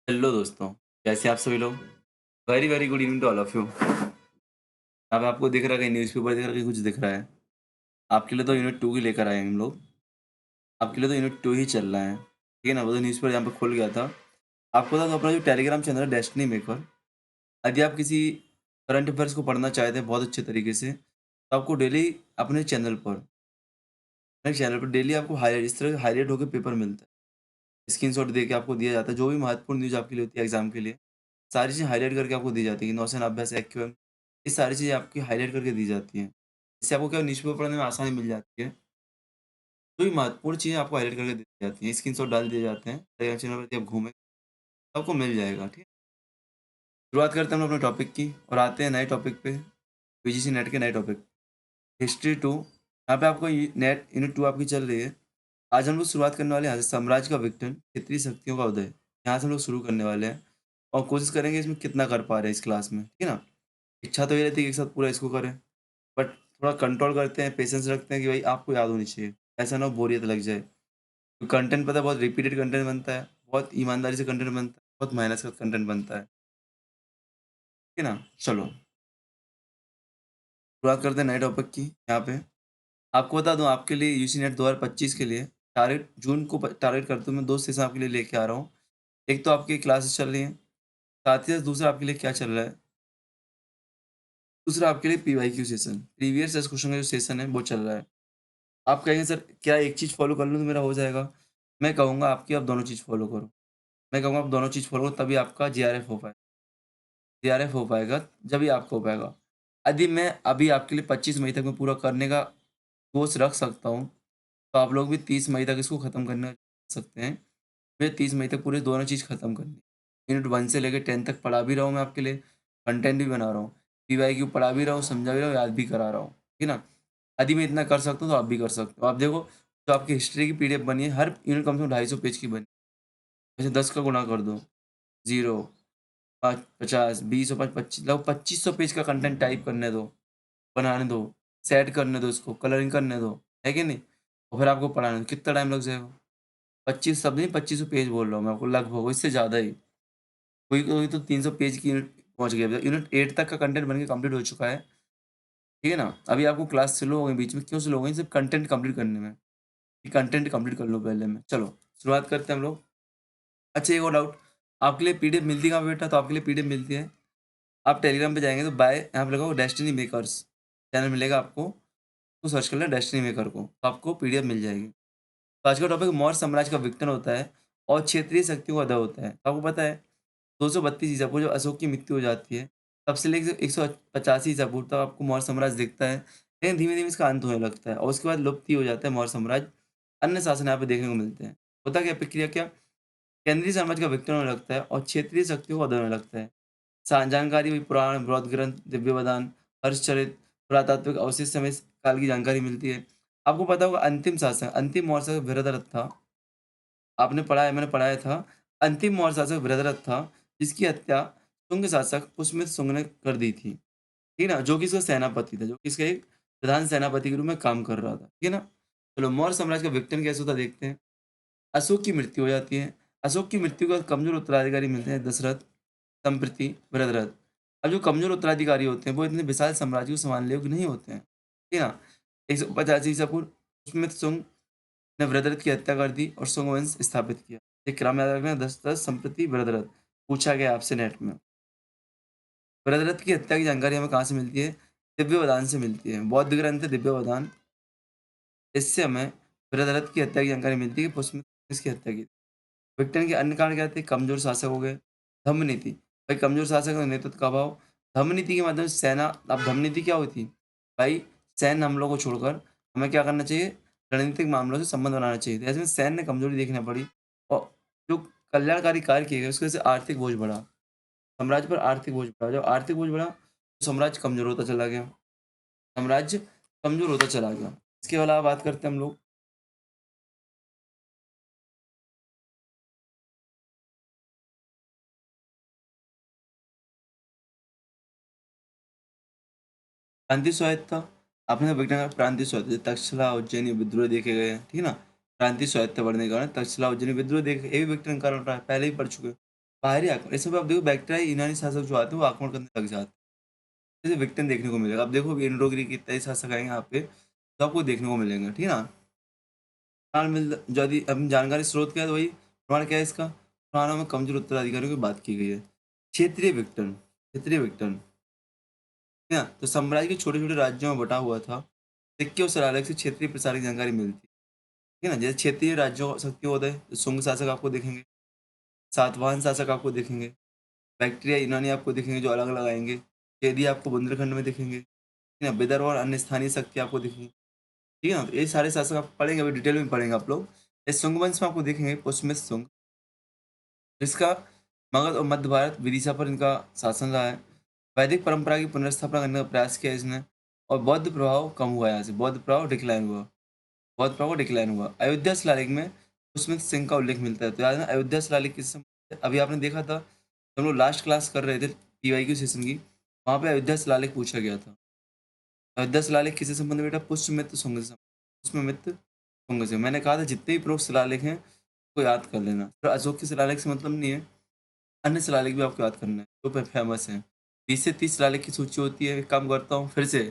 Hello दोस्तों, कैसे हैं आप सभी लोग? Very very good evening to all of you. अब आपको दिख रहा है कहीं न्यूज़पेपर दिख रहा है, कहीं कुछ दिख रहा है। आपके लिए तो यूनिट 2 ही लेकर आए हैं हम लोग। आपके लिए तो यूनिट 2 ही चल रहा है, ठीक है ना? वो तो न्यूज़पेपर यहाँ पे खुल गया था। आपको पता तो अपना जो टेलीग्राम चैनल है डेस्टिनी मेकर, यदि आप किसी करंट अफेयर्स को पढ़ना चाहते हैं बहुत अच्छे तरीके से, तो आपको डेली अपने चैनल पर डेली आपको हाइलाइट इस तरह हाइलाइट होके पेपर मिलता है। स्क्रीनशॉट देके आपको दिया जाता है, जो भी महत्वपूर्ण न्यूज़ आपके लिए होती है एग्ज़ाम के लिए। सारी चीज़ें हाइलाइट करके आपको दी जाती है कि नौसेना अभ्यास, एक्यूएम, ये सारी चीज़ें आपकी हाइलाइट करके दी जाती हैं। इससे आपको क्या न्यूज़पेपर पढ़ने में आसानी मिल जाती है। जो भी महत्वपूर्ण चीज़ें आपको हाइलाइट करके दी जाती हैं, स्क्रीनशॉट डाल दिए जाते हैं। टेलीग्राम चैनल पर जब घूमें तो आपको मिल जाएगा, ठीक है। शुरुआत करते हैं हम लोग अपने टॉपिक की और आते हैं नए टॉपिक पे, यूजीसी नेट के नए टॉपिक हिस्ट्री 2। यहाँ पे आपको नेट यूनिट 2 आपकी चल रही है। आज हम लोग शुरुआत करने वाले हैं यहाँ से, साम्राज्य का विघटन, क्षेत्रीय शक्तियों का उदय। यहाँ से हम लोग शुरू करने वाले हैं और कोशिश करेंगे इसमें कितना कर पा रहे हैं इस क्लास में, ठीक है ना। इच्छा तो ये रहती है कि एक साथ पूरा इसको करें, बट थोड़ा कंट्रोल करते हैं, पेशेंस रखते हैं कि भाई आपको याद होनी चाहिए। ऐसा ना हो बोरियत लग जाए। तो कंटेंट पता है बहुत रिपीटेड कंटेंट बनता है, बहुत ईमानदारी से कंटेंट बनता है, बहुत मेहनत से कंटेंट बनता है, ठीक है ना? चलो, शुरुआत करते हैं नए टॉपिक की यहाँ पे। आपको बता दूँ आपके लिए यूजी नेट 2025 के लिए टारगेट जून को टारगेट करते हुए मैं 2 सेशन आपके लिए लेके आ रहा हूँ। एक तो आपकी क्लासेस चल रही हैं, साथ ही साथ दूसरा आपके लिए क्या चल रहा है, दूसरा आपके लिए PYQ session, previous yes question का जो सेशन है वो चल रहा है। आप कहेंगे सर क्या एक चीज़ फ़ॉलो कर लूँ तो मेरा हो जाएगा? मैं कहूँगा आपकी आप दोनों चीज़ फ़ॉलो करो। मैं कहूँगा आप दोनों चीज़ फ़ॉलो करो तभी आपका जेआरएफ हो पाए, जेआरएफ हो पाएगा, जभी आपका हो पाएगा। यदि मैं अभी आपके लिए 25 मई तक मैं पूरा करने का कोर्स रख सकता हूँ, तो आप लोग भी 30 मई तक इसको ख़त्म करने सकते हैं। मुझे 30 मई तक पूरे दोनों चीज़ ख़त्म करनी है। यूनिट 1 से लेके 10 तक पढ़ा भी रहा हूँ मैं आपके लिए, कंटेंट भी बना रहा हूँ। पीवाईक्यू पढ़ा भी रहा हूँ, समझा भी रहा हूँ, याद भी करा रहा हूँ, ठीक है ना? यदि मैं इतना कर सकता हूँ तो आप भी कर सकते हो। आप देखो, जो आपकी हिस्ट्री की पीडीएफ बनी है, हर यूनिट कम से कम 250 पेज की बनी है। वैसे 10 का गुणा कर दो, 0, 5, 50, 20 और 5, 25 लगभग 2500 पेज का कंटेंट टाइप करने दो, बनाने दो, सेट करने दो इसको, कलरिंग करने दो, है कि नहीं? और फिर आपको पढ़ाने दो, कितना टाइम लग जाएगा? 25 शब्द नहीं, 2500 पेज बोल रहा हूँ मैं आपको, लगभग इससे ज़्यादा ही। कोई-कोई तो 300 पेज की यूनिट पहुँच गया। यूनिट 8 तक का कंटेंट बन के कंप्लीट हो चुका है, ठीक है ना? अभी आपको क्लास स्लो हो गई बीच में, क्यों स्लो हो गई? सिर्फ़ कंटेंट कंप्लीट करने में, कि कंटेंट कंप्लीट कर लूँ पहले मैं। चलो, शुरुआत करते हैं हम लोग। अच्छा, एक और डाउट, आपके लिए पीडीएफ मिलती कहाँ पे बेटा? तो आपके लिए पीडीएफ मिलती है, आप टेलीग्राम पे जाएँगे तो बाय यहाँ पे लिखा होगा डेस्टिनी मेकर्स, चैनल मिलेगा आपको, तो सर्च कर लें डेस्टिनी मेकर को, तो आपको पीडीएफ मिल जाएगी। तो आज का टॉपिक मौर्य साम्राज्य का विघटन होता है और क्षेत्रीय शक्तियों का उदय होता है। तो आपको पता है 232 ईसा पूर्व जब अशोक की मृत्यु हो जाती है, तब से लेके 185 ईसा पूर्व तक आपको मौर्य साम्राज्य दिखता है। लेकिन धीमे-धीमे इसका अंत होने लगता है और उसके बाद लुप्त ही हो जाता है मौर्य साम्राज्य। अन्य शासन यहाँ पे देखने को मिलते हैं। होता क्या प्रक्रिया क्या? केंद्रीय साम्राज्य का विघटन होने लगता है और क्षेत्रीय शक्तियों का उदय होने लगता है। जानकारी हुई पुराण, बौद्ध ग्रंथ, दिव्यवदान, हर्षचरित, पुरातात्विक अवशेष समेत काल की जानकारी मिलती है। आपको पता होगा अंतिम शासक, अंतिम मौर्य शासक वृहदरथ था। आपने पढ़ा है, मैंने पढ़ाया था। अंतिम मौर्य शासक वृहदरथ था, जिसकी हत्या शुंग शासक पुष्यमित्र शुंग ने कर दी थी। ठीक है ना? जो कि इसका सेनापति था, जो कि इसका एक प्रधान सेनापति के रूप में काम कर रहा था। ठीक है ना? चलो, मौर्य साम्राज्य का विघटन कैसे होता है देखते हैं। अशोक की मृत्यु हो जाती है। अशोक की मृत्यु के बाद कमजोर उत्तराधिकारी मिलते हैं, दशरथ, संप्रति, वृहदरथ। अब जो कमजोर उत्तराधिकारी होते हैं, वो इतने विशाल साम्राज्य को संभालने योग्य नहीं होते हैं। ठीक है ना? 185 ईसा पूर्व पुष्यमित्र शुंग ने वृहदरथ की हत्या कर दी और शुंग वंश स्थापित किया। ये क्रम याद रखना, दशरथ, संप्रति, वृहदरथ। पूछा गया आपसे नेट में। वृहदरथ की हत्या की जानकारी हमें कहाँ से मिलती है? दिव्यवदान से मिलती है। बौद्ध ग्रंथ है दिव्यवदान, इससे हमें वृहदरथ की हत्या की जानकारी मिलती है कि पुष्यमित्र ने इसकी हत्या की। विघटन के अन्य कारण क्या थे? कमजोर शासक हो गए, धम्मनीति। भाई कमजोर शासक का नेतृत्व का अभाव, धम्मनीति के माध्यम से सेना। अब धम्मनीति क्या हुई थी? भाई सैन्य हमलों को छोड़कर हमें क्या करना चाहिए? रणनीतिक मामलों से संबंध बनाना चाहिए। तो ऐसे में सैन्य कमजोरी देखना पड़ी और जो कल्याणकारी कार्य किए गए उसकी वजह से आर्थिक बोझ बढ़ा। साम्राज्य पर आर्थिक बोझ बढ़ा। जब आर्थिक बोझ बढ़ा तो साम्राज्य कमजोर होता चला गया। साम्राज्य कमजोर होता चला गया। इसके अलावा बात करते हैं हम लोग प्रांतीय स्वायत्तता। आपने विज्ञान का प्रांतीय स्वायत्तता, तक्षशिला उज्जैनी विद्रोह देखे गए हैं, ठीक है ना? प्रांतीय स्वायत्तता बढ़ने के कारण तक्षशिला उज्जैनी विद्रोह देखे, ये भी विघटन का कारण रहा है, पहले ही पढ़ चुके हैं। बाहरी आक्रमण इसमें आप देखो बैक्टीरियाई यूनानी शासक जो आते हैं वो आक्रमण करने लग जाते हैं। जैसे विक्टिम देखने को मिलेगा। अब देखो अभी इंडो ग्रीक इत्यादि शासक आएँगे यहाँ पे, तो आपको देखने को मिलेंगे, ठीक है ना? प्रमाण मिल यदि अब जानकारी स्रोत क्या है तो वही प्रमाण क्या है इसका? पुराणों में कमजोर उत्तराधिकारियों की बात की गई है। क्षेत्रीय विघटन, है ना? तो साम्राज्य के छोटे-छोटे राज्यों में बँटा हुआ था। सिक्के और शिलालेख से क्षेत्रीय प्रसार की जानकारी मिलती है। ठीक है ना? जैसे क्षेत्रीय राज्यों का शक्ति होता है, तो शुंग शासक आपको दिखेंगे, सातवाहन शासक आपको दिखेंगे, बैक्ट्रिया यूनानी आपको दिखेंगे जो अलग-अलग आएँगे, चेदी आपको बुंदेलखंड में दिखेंगे, ठीक है ना? विदर्भ और अन्य स्थानीय शक्ति आपको दिखेंगी, ठीक है ना? तो ये सारे शासक आप पढ़ेंगे, अभी डिटेल में पढ़ेंगे आप लोग। ये शुंग वंश में आपको दिखेंगे पुष्यमित्र शुंग, जिसका मगध और मध्य भारत, विदिशा पर इनका शासन रहा है। वैदिक परंपरा की पुनर्स्थापना करने का प्रयास किया इसने और बौद्ध प्रभाव कम हुआ यहाँ से, बौद्ध प्रभाव डिक्लाइन हुआ। बहुत प्रभाव डिक्लाइन हुआ। अयोध्या शिलालेख में उसमें सिंह का उल्लेख मिलता है। तो याद है ना अयोध्या शिलालेख किस समय अभी आपने देखा था, जब हम लोग लास्ट क्लास कर रहे थे पीवाईक्यू सेशन की, वहाँ पे अयोध्या शिलालेख पूछा गया था। अयोध्या शिलालेख किससे संबंधित बेटा? पुष्यमित्र शुंग से पुष्यमित्र शुंग से। मैंने कहा था जितने भी प्रमुख शिलालेख हैं, उसको याद कर लेना। फिर अशोक के शिलालेख से मतलब नहीं है, अन्य शिलालेख भी आपको याद करना है, जो फेमस हैं। 20 से 30 शिलालेख की सूची होती है। एक काम करता हूँ फिर से,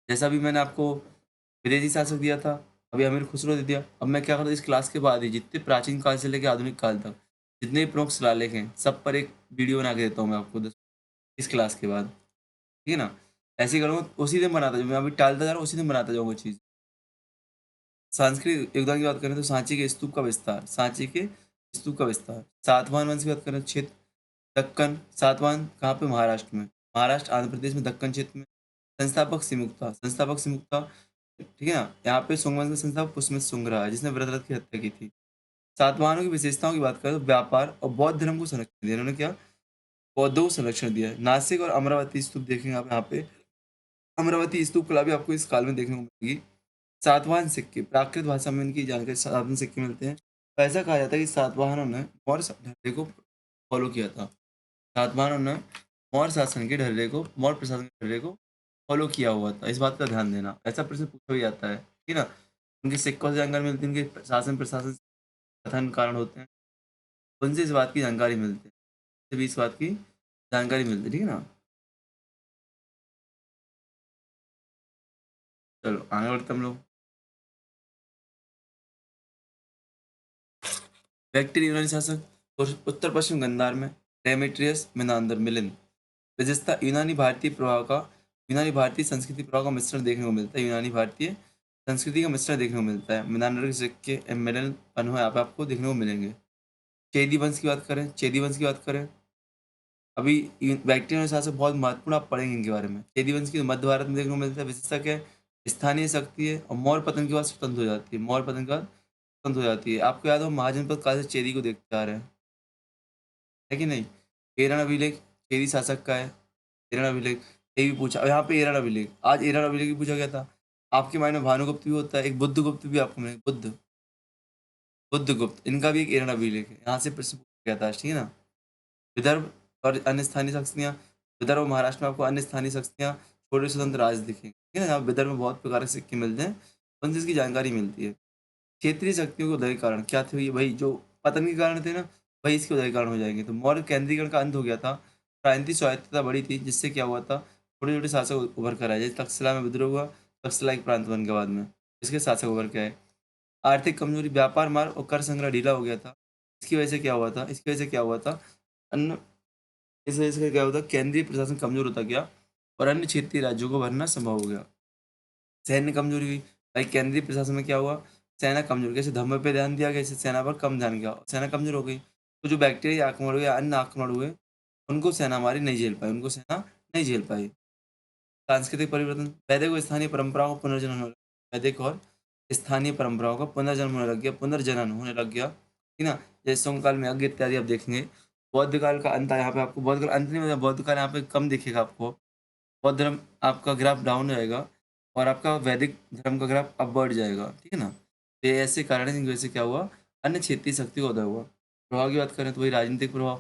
जैसा भी मैंने आपको विदेशी शासक दिया था, अभी अमीर खुसरो दे दिया। अब मैं क्या करता हूँ इस क्लास के बाद ही जितने प्राचीन काल से लेकर आधुनिक काल तक जितने भी प्रमुख शिलालेख हैं, सब पर एक वीडियो बना के देता हूँ मैं आपको इस क्लास के बाद, ठीक है ना? ऐसे ही करूँगा, उसी दिन बनाता जाऊँ, मैं अभी टालता जा रहा हूँ, उसी दिन बनाता जाऊँगा चीज़। सांस्कृतिक योगदान की बात करें तो सांची के स्तूप का विस्तार, सांची के स्तूप का विस्तार। सातवाहन वंश की बात करें क्षेत्र दक्कन, सातवाहन कहाँ पे? महाराष्ट्र में। महाराष्ट्र, आंध्र प्रदेश में दक्कन क्षेत्र में। संस्थापक सिमुक्ता, ठीक है ना? यहाँ पे शुंग वंश का संस्थापक पुष्यमित्र शुंग रहा है, जिसने वृत्ररथ की हत्या की थी। सातवाहनों की विशेषताओं की बात करें तो व्यापार और बौद्ध धर्म को संरक्षण दिया। इन्होंने क्या? बौद्धों को संरक्षण दिया है। नासिक और अमरावती स्तूप देखेंगे आप यहाँ पे। अमरावती स्तूप कला भी आपको इस काल में देखने को मिलेगी। सातवाहन सिक्के, प्राकृत भाषा में इनकी जानकारी सातवाहन सिक्के मिलते हैं। तो ऐसा कहा जाता है कि सातवाहनों ने मौर्य ढर्रे को फॉलो किया था। सातवाहनों ने मौर्य शासन के ढर्रे को, मौर्य प्रशासन के ढर्रे को फॉलो किया हुआ था। इस बात का ध्यान देना। ऐसा प्रश्न पूछा भी जाता है, ठीक है ना? उनके सिक्कों से जानकारी मिलती है, उनके शासन प्रशासन से कथन कारण होते हैं। उनसे इस बात की जानकारी मिलती है। उनसे भी इस बात की जानकारी मिलती है, ठीक है ना? चलो आगे बढ़ते हम लोग। बैक्टीरिया यूनानी शासक और उत्तर पश्चिम गंधार में डेमेट्रियस मेनांदर मिलिंद। विशेषता यूनानी भारतीय संस्कृति प्रभाव का मिश्रण देखने को मिलता है। यूनानी भारतीय संस्कृति का मिश्रण देखने को मिलता है। मेनांदर के सिक्के एमेरल पन्हो यहाँ पे आपको देखने को मिलेंगे। चेदी वंश की बात करें, अभी बैक्टीरिया के साथ साथ बहुत महत्वपूर्ण आप पढ़ेंगे इनके बारे में। चेदी वंश की मध्य भारत में देखने को मिलता है। विशेषता क्या है? स्थानीय शक्ति है और मौर्य पतन के बाद स्वतंत्र हो जाती है। मौर्य पतन के बाद स्वतंत्र हो जाती है। आपको याद हो महाजनपद काल से चेदी को देखते आ रहे हैं, है कि नहीं? एरन अभिलेख चेदी शासक का है। एरन अभिलेख ये भी पूछा, यहाँ पे एरन अभिलेख, आज एरन अभिलेख भी पूछा गया था। आपके माइंड में भानुगुप्त भी होता है, एक बुद्धगुप्त भी आपको मिलेगा। बुद्धगुप्त, इनका भी एक एरन अभिलेख है। यहाँ से प्रश्न पूछा गया था, ठीक है ना? विदर्भ और अन्य स्थानीय शक्तियाँ, विदर्भ और महाराष्ट्र में आपको अन्य स्थानीय शक्तियाँ, छोटे स्वतंत्र राज्य दिखेंगे, ठीक है ना? यहाँ विदर्भ में बहुत प्रकार के सिक्के मिलते हैं, उनसे इसकी जानकारी मिलती है। क्षेत्रीय शक्तियों के उदय के कारण क्या थे? वही जो पतन के कारण थे ना, वही इसके उदय के कारण हो जाएंगे। तो मौर्य केंद्रीकरण का अंत हो गया था, क्रांति स्वायत्तता बढ़ी थी, जिससे क्या हुआ था? छोटे छोटे शासक उभर कर आए। जैसे तक्षशिला में विद्रोह हुआ, तक्षशिला एक प्रांत बन गया बाद में, इसके शासक उभर के आए। आर्थिक कमजोरी, व्यापार मार्ग और कर संग्रह ढीला हो गया था। इसकी वजह से क्या हुआ था? अन्य इस वजह से क्या होता है? केंद्रीय प्रशासन कमजोर होता गया और अन्य क्षेत्रीय राज्यों को भरना संभव हो गया। सैन्य कमजोरी हुई, भाई केंद्रीय प्रशासन में क्या हुआ? सेना कमजोर, कैसे धर्म पे ध्यान दिया गया, इससे सेना पर कम ध्यान गया, सेना कमजोर हो गई। तो जो बैक्टीरिया आक्रमण हुए, अन्य आक्रमण हुए, उनको सेना हमारी नहीं झेल पाई, उनको सेना नहीं झेल पाई। सांस्कृतिक परिवर्तन, वैदिक और स्थानीय परंपराओं का पुनर्जन्म होने लगा। वैदिक और स्थानीय परंपराओं का पुनर्जन्म होने लग गया, पुनर्जनन होने लग गया, ठीक ना? जैसे सोंग काल में यज्ञ इत्यादि आप देखेंगे। बौद्ध काल का अंत है, यहाँ पे आपको बौद्ध काल अंत नहीं मतलब बौद्ध काल यहाँ पे कम दिखेगा आपको। बौद्ध धर्म आपका ग्राफ डाउन रहेगा और आपका वैदिक धर्म का ग्राफ अप बढ़ जाएगा, ठीक है ना? तो ये ऐसे कारण है जिनकी वजह से क्या हुआ? अन्य क्षेत्रीय शक्ति का उदय हुआ। प्रभाव की बात करें तो वही राजनीतिक प्रभाव।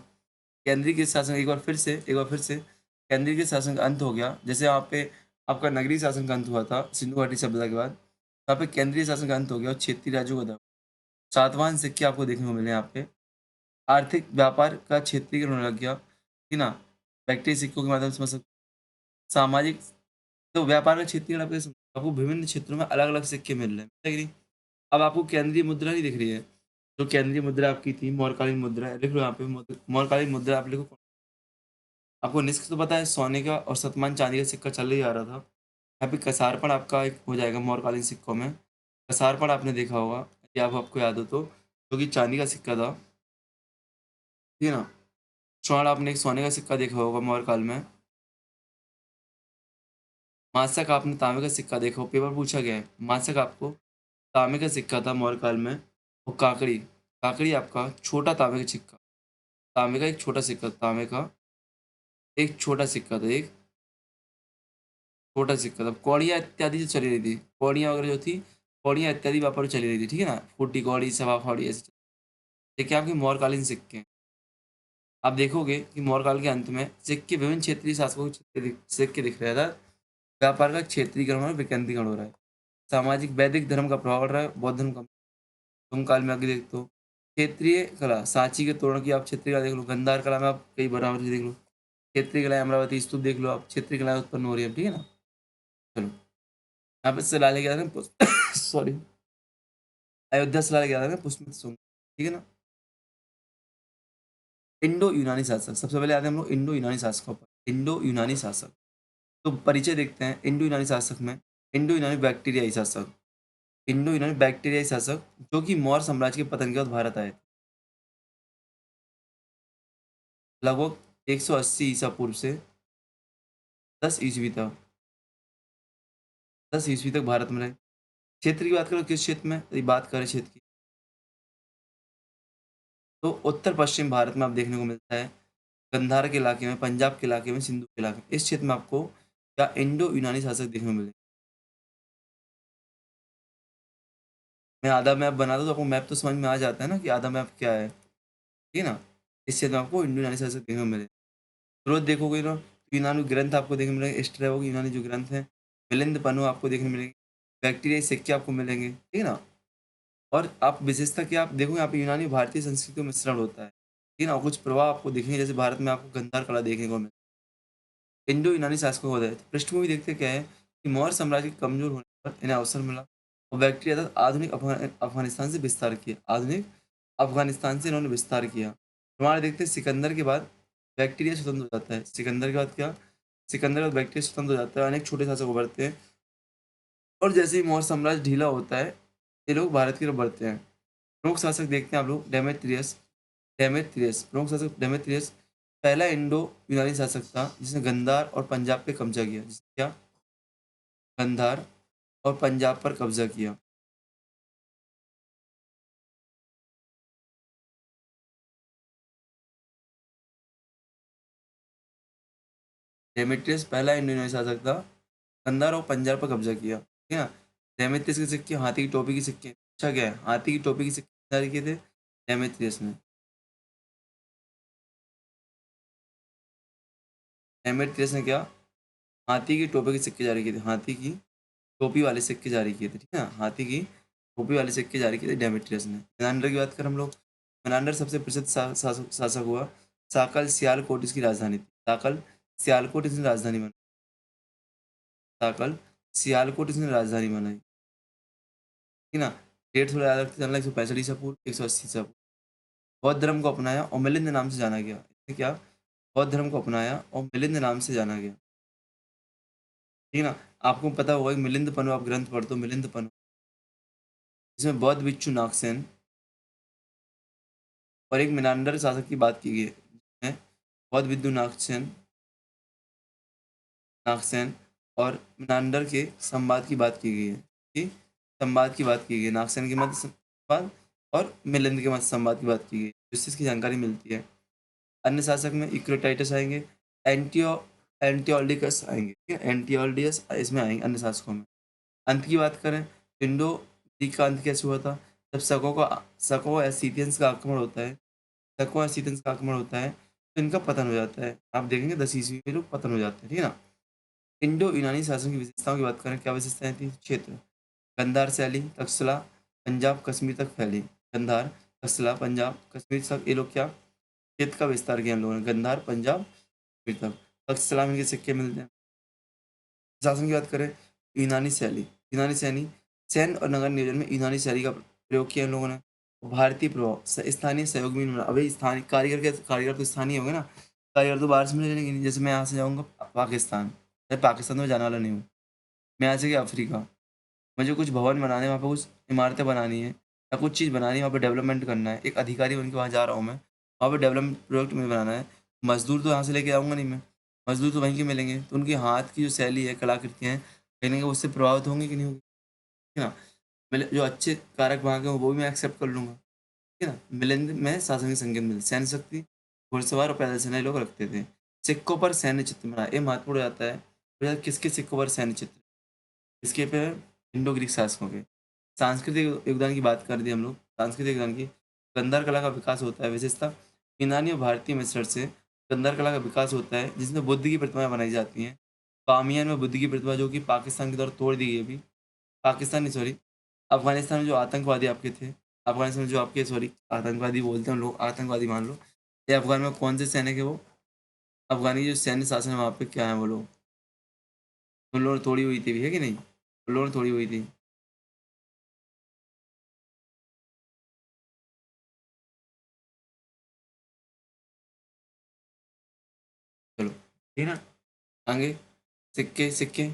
केंद्रीय के शासन, एक बार फिर से केंद्रीय के शासन का अंत हो गया। जैसे यहाँ पे आपका नगरीय शासन का अंत हुआ था सिंधु घाटी सभ्यता के बाद, यहाँ पे केंद्रीय शासन का अंत हो गया और क्षेत्रीय राज्यों का उदय। सातवाहन सिक्के आपको देखने को मिले यहाँ पे। आर्थिक व्यापार का क्षेत्रीकरण होने लग गया, ठीक है ना? बैक्टीरिया सिक्कों के माध्यम से समझ सकते सामाजिक तो व्यापार का क्षेत्रीकरण आप कैसे आपको विभिन्न क्षेत्रों में अलग-अलग सिक्के मिल रहे हैं, है कि नहीं? अब आपको केंद्रीय मुद्रा नहीं दिख रही है, जो केंद्रीय मुद्रा आपकी थी मौर्यकालीन मुद्रा है, लिख लो यहाँ पे मौर्यकालीन मुद्रा आप लिखो। आपको निष्क तो पता है सोने का और शतमान चांदी का सिक्का चल ही आ रहा था। यहाँ पे कसारपड़ आपका एक हो जाएगा मौर्यकालीन सिक्कों में। कसारपड़ आपने देखा होगा, या अब आपको याद हो तो, जो कि चांदी का सिक्का था, ठीक है ना? स्वर्ण आपने एक सोने का सिक्का देखा होगा मौर्यकाल में। मासक आपने तांबे का सिक्का देखा हो, पेपर पूछा गया है। मासक आपको तांबे का सिक्का था मौर्यकाल में। और काकड़ी, काकड़ी आपका छोटा तांबे का सिक्का, तांबे का एक छोटा सिक्का, तांबे का एक छोटा सिक्का था, एक छोटा सिक्का था। कौड़ियाँ इत्यादि जो चली रही थी, कौड़ियाँ वगैरह जो थी, कौड़ियाँ इत्यादि व्यापार चली रही थी, ठीक है ना? फूटी कौड़ी, सवा कौड़ी ऐसे ये क्या आपके मौर्यकालीन सिक्के हैं। आप देखोगे कि मौर्यकाल के अंत में सिक्के विभिन्न क्षेत्रीय शासकों के सिक्के दिख रहे हैं। व्यापार का क्षेत्रीकरण और विकेंद्रीकरण हो रहा है। सामाजिक वैदिक धर्म का प्रभाव पड़ रहा है, बौद्ध धर्म का तुम काल में आगे देख तो क्षेत्रीय कला सांची के तोरण की आप क्षेत्रीय कला देख लो, गंधार कला में आप कई बराबर देख लो, क्षेत्रीय कला अमरावती स्तूप देख लो आप, क्षेत्रीय कला उत्पन्न हो रही है, ठीक है ना? चलो यहाँ पे शिलालेख गया था ना सॉरी, अयोध्या शिलालेख गया था ना पुष्पित सुंग, ठीक है ना? इंडो यूनानी शासक सबसे पहले आते हैं हम लोग इंडो यूनानी शासकों पर। इंडो यूनानी शासक तो परिचय देखते हैं इंडो यूनानी शासक में। इंडो यूनानी बैक्टीरियाई शासक, इंडो यूनानी बैक्टीरियाई शासक जो कि मौर्य साम्राज्य के पतन के बाद भारत आए, लगभग 180 ईसा पूर्व से 10 ईस्वी तक, 10 ईस्वी तक भारत में रहे। क्षेत्र की बात करो किस क्षेत्र में, यदि बात करें क्षेत्र की, तो उत्तर पश्चिम भारत में आप देखने को मिलता है, गंधार के इलाके में, पंजाब के इलाके में, सिंधु के इलाके में। इस क्षेत्र में आपको क्या इंडो यूनानी शासक देखने को मिले। मैं आधा मैप बना दूं तो आपको मैप तो समझ में आ जाता है ना कि आधा मैप क्या है, ठीक है ना? इस क्षेत्र में आपको इंडो यूनानी शासक देखने को मिले। ग्रोथ देखोगे ना तो यूनानी ग्रंथ आपको देखने को मिलेंगे, स्ट्रैबो के यूनानी जो ग्रंथ हैं, मिलिंद पन्नु आपको देखने को मिलेंगे, बैक्टीरियाई सिक्के आपको मिलेंगे, ठीक है ना? और आप विशेषता क्या आप देखोगे यहाँ पे यूनानी और भारतीय संस्कृति का मिश्रण होता है, ठीक है ना? कुछ प्रभाव आपको दिखेंगे जैसे भारत में आपको गंधार कला देखने को मिले। इंडो यूनानी शासकों को होता है तो पृष्ठभूमि देखते क्या है कि मौर्य साम्राज्य के कमजोर होने पर इन्हें अवसर मिला और बैक्टीरिया तथा आधुनिक अफगानिस्तान से विस्तार किया, आधुनिक अफगानिस्तान से इन्होंने विस्तार किया। हमारे देखते हैं सिकंदर के बाद बैक्टीरिया स्वतंत्र हो जाता है, सिकंदर के बाद क्या, सिकंदर के बाद बैक्टीरिया स्वतंत्र हो जाता है, अनेक छोटे शासक उभरते हैं और जैसे ही मौर्य साम्राज्य ढीला होता है ये लोग भारत की तरफ बढ़ते हैं। प्रमुख शासक देखते हैं आप लोग, डेमेट्रियस, डेमेट्रियस प्रमुख शासक डेमेट्रियस पहला इंडो यूनानी शासक था जिसने गंधार और पंजाब पे कब्जा किया, जिसने क्या, गंधार और पंजाब पर कब्जा किया। डेमेट्रियस पहला इंडो यूनानी शासक था, गंधार और पंजाब पर कब्जा किया, ठीक है ना? डेमेट्रियस के सिक्के हाथी की टोपी के सिक्के, अच्छा क्या है, हाथी की टोपी के सिक्के जारी किए थे डेमेट्रियस ने। डेमेट्रियस ने क्या, हाथी की टोपी के सिक्के जारी किए थे, हाथी की टोपी वाले सिक्के जारी किए थे, ठीक है ना? हाथी की टोपी वाले सिक्के जारी किए थे डेमेट्रियस ने। मेनांडर की बात करें हम लोग, मेनांडर सबसे प्रसिद्ध शासक हुआ। साकल सियालकोट इसकी राजधानी थी, साकल सियालकोट इसने राजधानी बनाई, साकल सियालकोट इसने राजधानी बनाई, ठीक है ना? डेट थोड़ा याद रखते चलना, 165 ईसा पूर्व, 180 ईसा पूर्व। बौद्ध धर्म को अपनाया और मिलिंद नाम से जाना गया, इसने क्या, बौद्ध धर्म को अपनाया और मिलिंद नाम से जाना गया, ठीक है ना? आपको पता होगा कि मिलिंद पन्नु आप ग्रंथ पढ़ते हो, मिलिंद पन्नु इसमें बौद्ध भिक्षु नागसेन और एक मेनांडर शासक की बात की गई है, बौद्ध विद्यु नागसेन, नागसेन और मेनांडर के संवाद की बात की गई है, कि संवाद की बात की गई है, नागसेन के मध्य संवाद और मिलिंद के मध्य संवाद की बात की गई है, जिससे इसकी जानकारी मिलती है। अन्य शासक में इक्रोटाइटस आएंगे, एंटियो एंटियोल्डिकस आएंगे, ठीक है? एंटियोल्डियस इसमें आएंगे अन्य शासकों में। अंत की बात करें तो इंडो ग्रीक का अंत कैसे हुआ था, जब सको एसिटियंस का आक्रमण होता है, सको एसिटियंस का आक्रमण होता है तो इनका पतन हो जाता है। आप देखेंगे 10 ईस्वी में लोग पतन हो जाते हैं, ठीक है ना? इंडो यूनानी शासन की विशेषताओं की बात करें, क्या विशेषताएं थी? क्षेत्र, गंधार से अली तक्षशिला पंजाब कश्मीर तक फैली, गंधार तक्षशिला पंजाब, कश्मीर तक ये लोग क्या क्षेत्र का विस्तार किया इन लोगों ने, गंधार, पंजाब, कश्मीर तक। तक्षशिला में इनके सिक्के मिलते हैं। शासन की बात करें, यूनानी शैली, यूनानी शैली सैन्य और नगर नियोजन में यूनानी शैली का प्रयोग किया इन लोगों ने। भारतीय प्रभाव, स्थानीय सहयोग भी इन्होंने, अभी स्थानीय कारीगर के कारीगर तो स्थानीय होंगे ना, कारीगर तो बाहर से मिलेंगे नहीं। जैसे मैं यहाँ से जाऊँगा पाकिस्तान, मैं पाकिस्तान में जाने वाला नहीं हूँ, मैं यहाँ से गया अफ्रीका, मुझे कुछ भवन बनाने हैं, वहाँ पे कुछ इमारतें बनानी है या कुछ चीज़ बनानी है, वहाँ पे डेवलपमेंट करना है, एक अधिकारी बन के वहाँ जा रहा हूँ मैं, वहाँ पे डेवलपमेंट प्रोजेक्ट मुझे बनाना है। मज़दूर तो यहाँ से लेके आऊँगा नहीं मैं, मज़दूर तो वहीं के मिलेंगे, तो उनके हाथ की जो शैली है, कलाकृतियाँ हैं, कहीं न कहीं उससे प्रभावित होंगी कि नहीं होंगी, है ना? मतलब जो अच्छे कारक वहाँ के हों, वो भी मैं एक्सेप्ट कर लूँगा, ठीक है ना? मिलिंद में शासन की संख्या मिली, सैन्य शक्ति, घुड़सवार और पैदल सेना ये लोग रखते थे। सिक्कों पर सैन्य चित्र बनाए, ये महत्वपूर्ण हो जाता है, भैया किसके सिक्कों पर सैन्य चित्र? इसके पे इंडो ग्रीक शासकों के। सांस्कृतिक योगदान की बात कर दी हम लोग, सांस्कृतिक योगदान की। गंधार कला का विकास होता है, विशेषता यूनानी और भारतीय मिश्रण से गंधार कला का विकास होता है, जिसमें बुद्ध की प्रतिमाएँ बनाई जाती हैं। बामियान में बुद्ध की प्रतिमा जो कि पाकिस्तान के द्वारा तोड़ दी गई अभी, पाकिस्तान नहीं सॉरी, अफ़गानिस्तान में जो आतंकवादी आपके थे, अफ़गानिस्तान में जो आपके सॉरी आतंकवादी बोलते हैं हम लोग, आतंकवादी मान लो। ये अफ़गान में कौन से सैनिक है वो? अफ़गानी जो सैन्य शासन है वहाँ पे क्या है वो लोग? उन लोगों ने तोड़ी हुई थी, है कि नहीं? उन लोगों ने तोड़ी हुई थी। चलो, ठीक है ना? आगे सिक्के सिक्के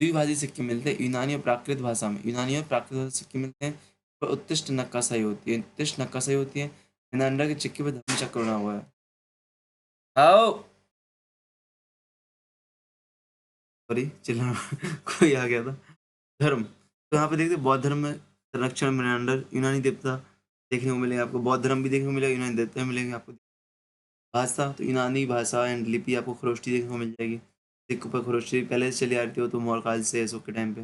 द्विभाषी सिक्के मिलते हैं यूनानी और प्राकृत भाषा में, यूनानी और प्राकृत भाषा सिक्के मिलते हैं और उत्कृष्ट नक्काशाही होती है, उत्कृष्ट नक्काशाही होती है। मेनांडर के सिक्के पे धर्म चक्र बना हुआ है। आओ सॉरी चिल्ला कोई आ गया था। धर्म, तो यहाँ पे देखते हैं बौद्ध धर्म में संरक्षण मेनांडर यूनानी देवता देखने को मिलेगा आपको, बौद्ध धर्म भी देखने को मिलेगा, यूनानी देवता भी मिलेंगे आपको। भाषा तो यूनानी भाषा एंड लिपि आपको खरोष्टी देखने को मिल जाएगी। सिक्कों पर खरोष्टी पहले से चली आ रही थी, वो तो मौर्य काल से अशोक के टाइम पे।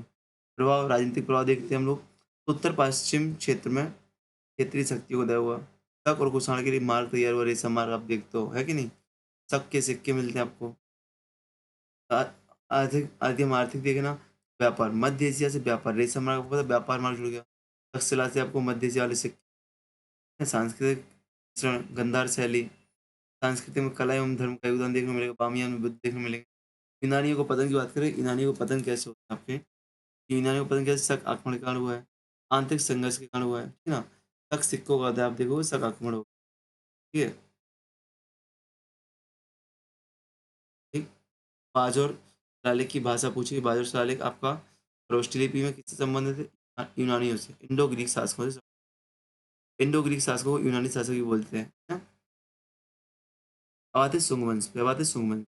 प्रभाव, राजनीतिक प्रभाव देखते हैं हम लोग, उत्तर पश्चिम क्षेत्र में क्षेत्रीय शक्ति का उदय हुआ। शक और कुषाण के लिए मार्ग तैयार हुआ, रेशम मार्ग आप देखते हो, है कि नहीं? शक के सिक्के मिलते हैं आपको। आ- आर्थिक देखे ना, व्यापार, मध्य एशिया से व्यापार, रेशम मार्ग आपको पता है, व्यापार मार्ग जुड़ गया। तक्षशिला से आपको मध्य एशिया वाले सिक्के। सांस्कृतिक मिश्रण, गंधार शैली, संस्कृति में कला एवं धर्म का योगदान देखने को मिलेगा, बामियान में बुद्ध देखने को मिलेगा। यूनानियों को पतन की बात करें, यूनानियों को पतन कैसे होता है आपके? यूनानियों को पतन कैसे? शक आक्रमण के कारण हुआ है, आंतरिक संघर्ष के कारण हुआ है, ठीक है ना? शक सिक्कों का अध्याय आप देखोगे, शक आक्रमण होगा, ठीक है? ठीक। बाजौर शिलालेख की भाषा पूछी, बाजौर शिलालेख आपका खरोष्टी लिपि में किससे संबंधित है? यूनानियों से, इंडो ग्रीक शासकों से। इंडो ग्रीक शासकों को यूनानी शासक भी बोलते हैं, है ना? अब आते हैं सुंग पे, अब आते हैं सुंग।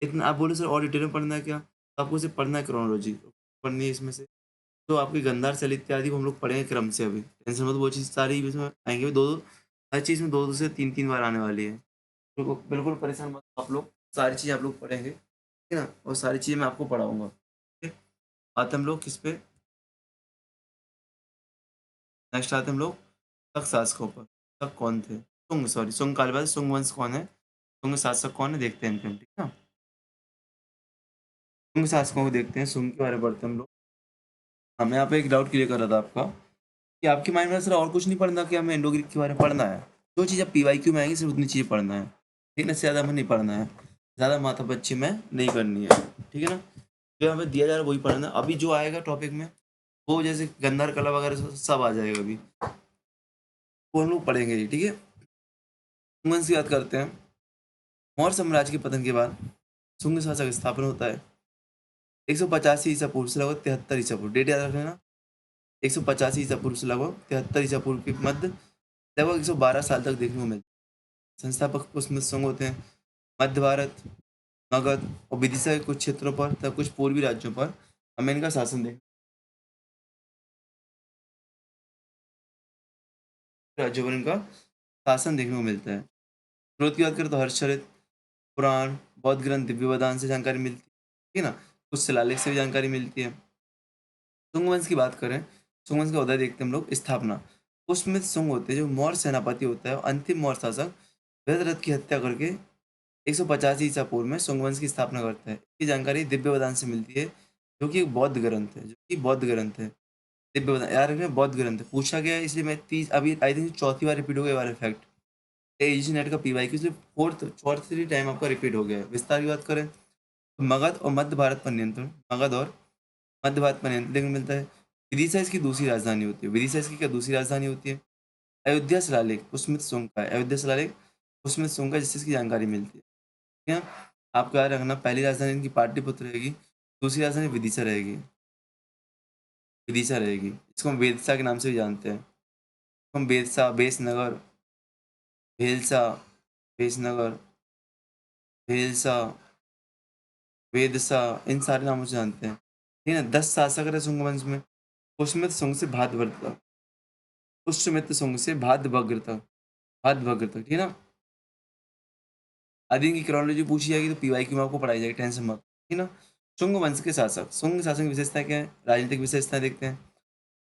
लेकिन आप बोले सर और डिटेल में पढ़ना है क्या? तो आपको सिर्फ पढ़ना है क्रोनोलॉजी, पढ़नी है इसमें से। तो आपकी गंधार शैली इत्यादि को हम लोग पढ़ेंगे क्रम से अभी। टेंशन मत, वो चीज़ सारी इसमें आएँगे 2-2, हर चीज़ में 2-2 से 3-3 बार आने वाली है। बिल्कुल बिल्कुल परेशान मत हो आप लोग, सारी चीज़ें आप लोग पढ़ेंगे, ठीक है ना? और सारी चीज़ें मैं आपको पढ़ाऊँगा, ठीक है? आते हम लोग किस पे? नेक्स्ट आते हम लोग शक शासकों पर। शक कौन थे? शुंग सॉरी शुंग काल बाद शुंग वंश कौन है? शुंग शासक कौन है? देखते हैं इनके हम, ठीक है ना? शुंग शासकों को देखते हैं, शुंग के बारे में पढ़ते हैं हम लोग। हाँ, मैं यहाँ पे एक डाउट क्लियर कर रहा था आपका, कि आपके माइंड में सर और कुछ नहीं पढ़ना कि हमें इंडो ग्रीक के बारे में पढ़ना है? जो चीज़ अब पीवाईक्यू में आएगी सिर्फ उतनी चीज़ें पढ़ना है, ठीक है? इससे ज़्यादा हमें नहीं पढ़ना है, ज़्यादा माथापच्ची में नहीं करनी है, ठीक है ना? जो हमें दिया जा रहा है वही पढ़ना है। अभी जो आएगा टॉपिक में, वो जैसे गंधार कला वगैरह सब आ जाएगा अभी, वो हम लोग पढ़ेंगे ही, ठीक है? वंश की बात करते हैं। मौर्य साम्राज्य के पतन के बाद शुंग शासक का स्थापना होता है 185 ईसा पूर्व से लगभग 73 ईसा पूर्व, डेट याद रखना। 185 ईसा पूर्व से लगभग 73 ईसा पूर्व के मध्य लगभग 112 साल तक देखने को मिलता है। संस्थापक उसमें संग होते हैं मध्य भारत, मगध और विदिशा के कुछ क्षेत्रों पर तथा कुछ पूर्वी राज्यों पर हमें इनका शासन देख, राज्यों पर इनका शासन देखने को मिलता है। स्रोत की बात करें तो हर्षचरित, पुराण, बौद्ध ग्रंथ, दिव्य वदान से जानकारी मिलती है, ठीक है ना? कुछ शिलालेख से भी जानकारी मिलती है। शुंग वंश की बात करें, शुंग वंश का उदय देखते हैं हम लोग, स्थापना। उसमें शुंग होते हैं, जो मौर्य सेनापति होता है और अंतिम मौर्य शासक भरत की हत्या करके 185 ईसा पूर्व में शुंग वंश की स्थापना करता है। इसकी जानकारी दिव्य वदान से मिलती है, जो कि एक बौद्ध ग्रंथ है, जो कि बौद्ध ग्रंथ है। दिव्य बता यार ये बौद्ध ग्रंथ है, पूछा गया है इसलिए मैं तीस अभी आई थिंक चौथी बार रिपीट हो गया ये वाला फैक्ट। यूजी नेट का पीवाईक्यू सिर्फ चौथी टाइम आपका रिपीट हो गया है। विस्तार की बात करें तो मगध और मध्य भारत पर नियंत्रण, मगध और मध्य भारत पर नियंत्रण देखने को मिलता है। विदिशा इसकी दूसरी राजधानी होती है। विदिशा इसकी क्या दूसरी राजधानी होती है। अयोध्या शिलालेख पुष्मित सुंग का है। अयोध्या शिलालेख पुष्मित सुंग का, जिससे इसकी जानकारी मिलती है। ठीक है, आपको याद रखना पहली राजधानी इनकी पाटलिपुत्र रहेगी, दूसरी राजधानी विदिशा रहेगी। विदिशा रहेगी, इसको हम वेदसा के नाम से भी जानते हैं। हम वेदसा, बेसनगर, भेलसा, बेसनगर, भेलसा, वेदसा, इन सारे नामों से जानते हैं। ठीक है ना, 10 शासक रहे शुंग वंश में। पुष्यमित्र शुंग से भाद्रभद्र तक, पुष्यमित्र शुंग से भाद्रभद्र तक, भाद्रभद्र तक, ठीक है ना। यदि इनकी क्रोनोलॉजी पूछी जाएगी तो पीवाईक्यू में आपको पढ़ाई जाएगी, टेंशन मत, ठीक है ना। शुंग वंश के शासक, शुंग शासन की विशेषता क्या है, राजनीतिक विशेषताएं देखते हैं।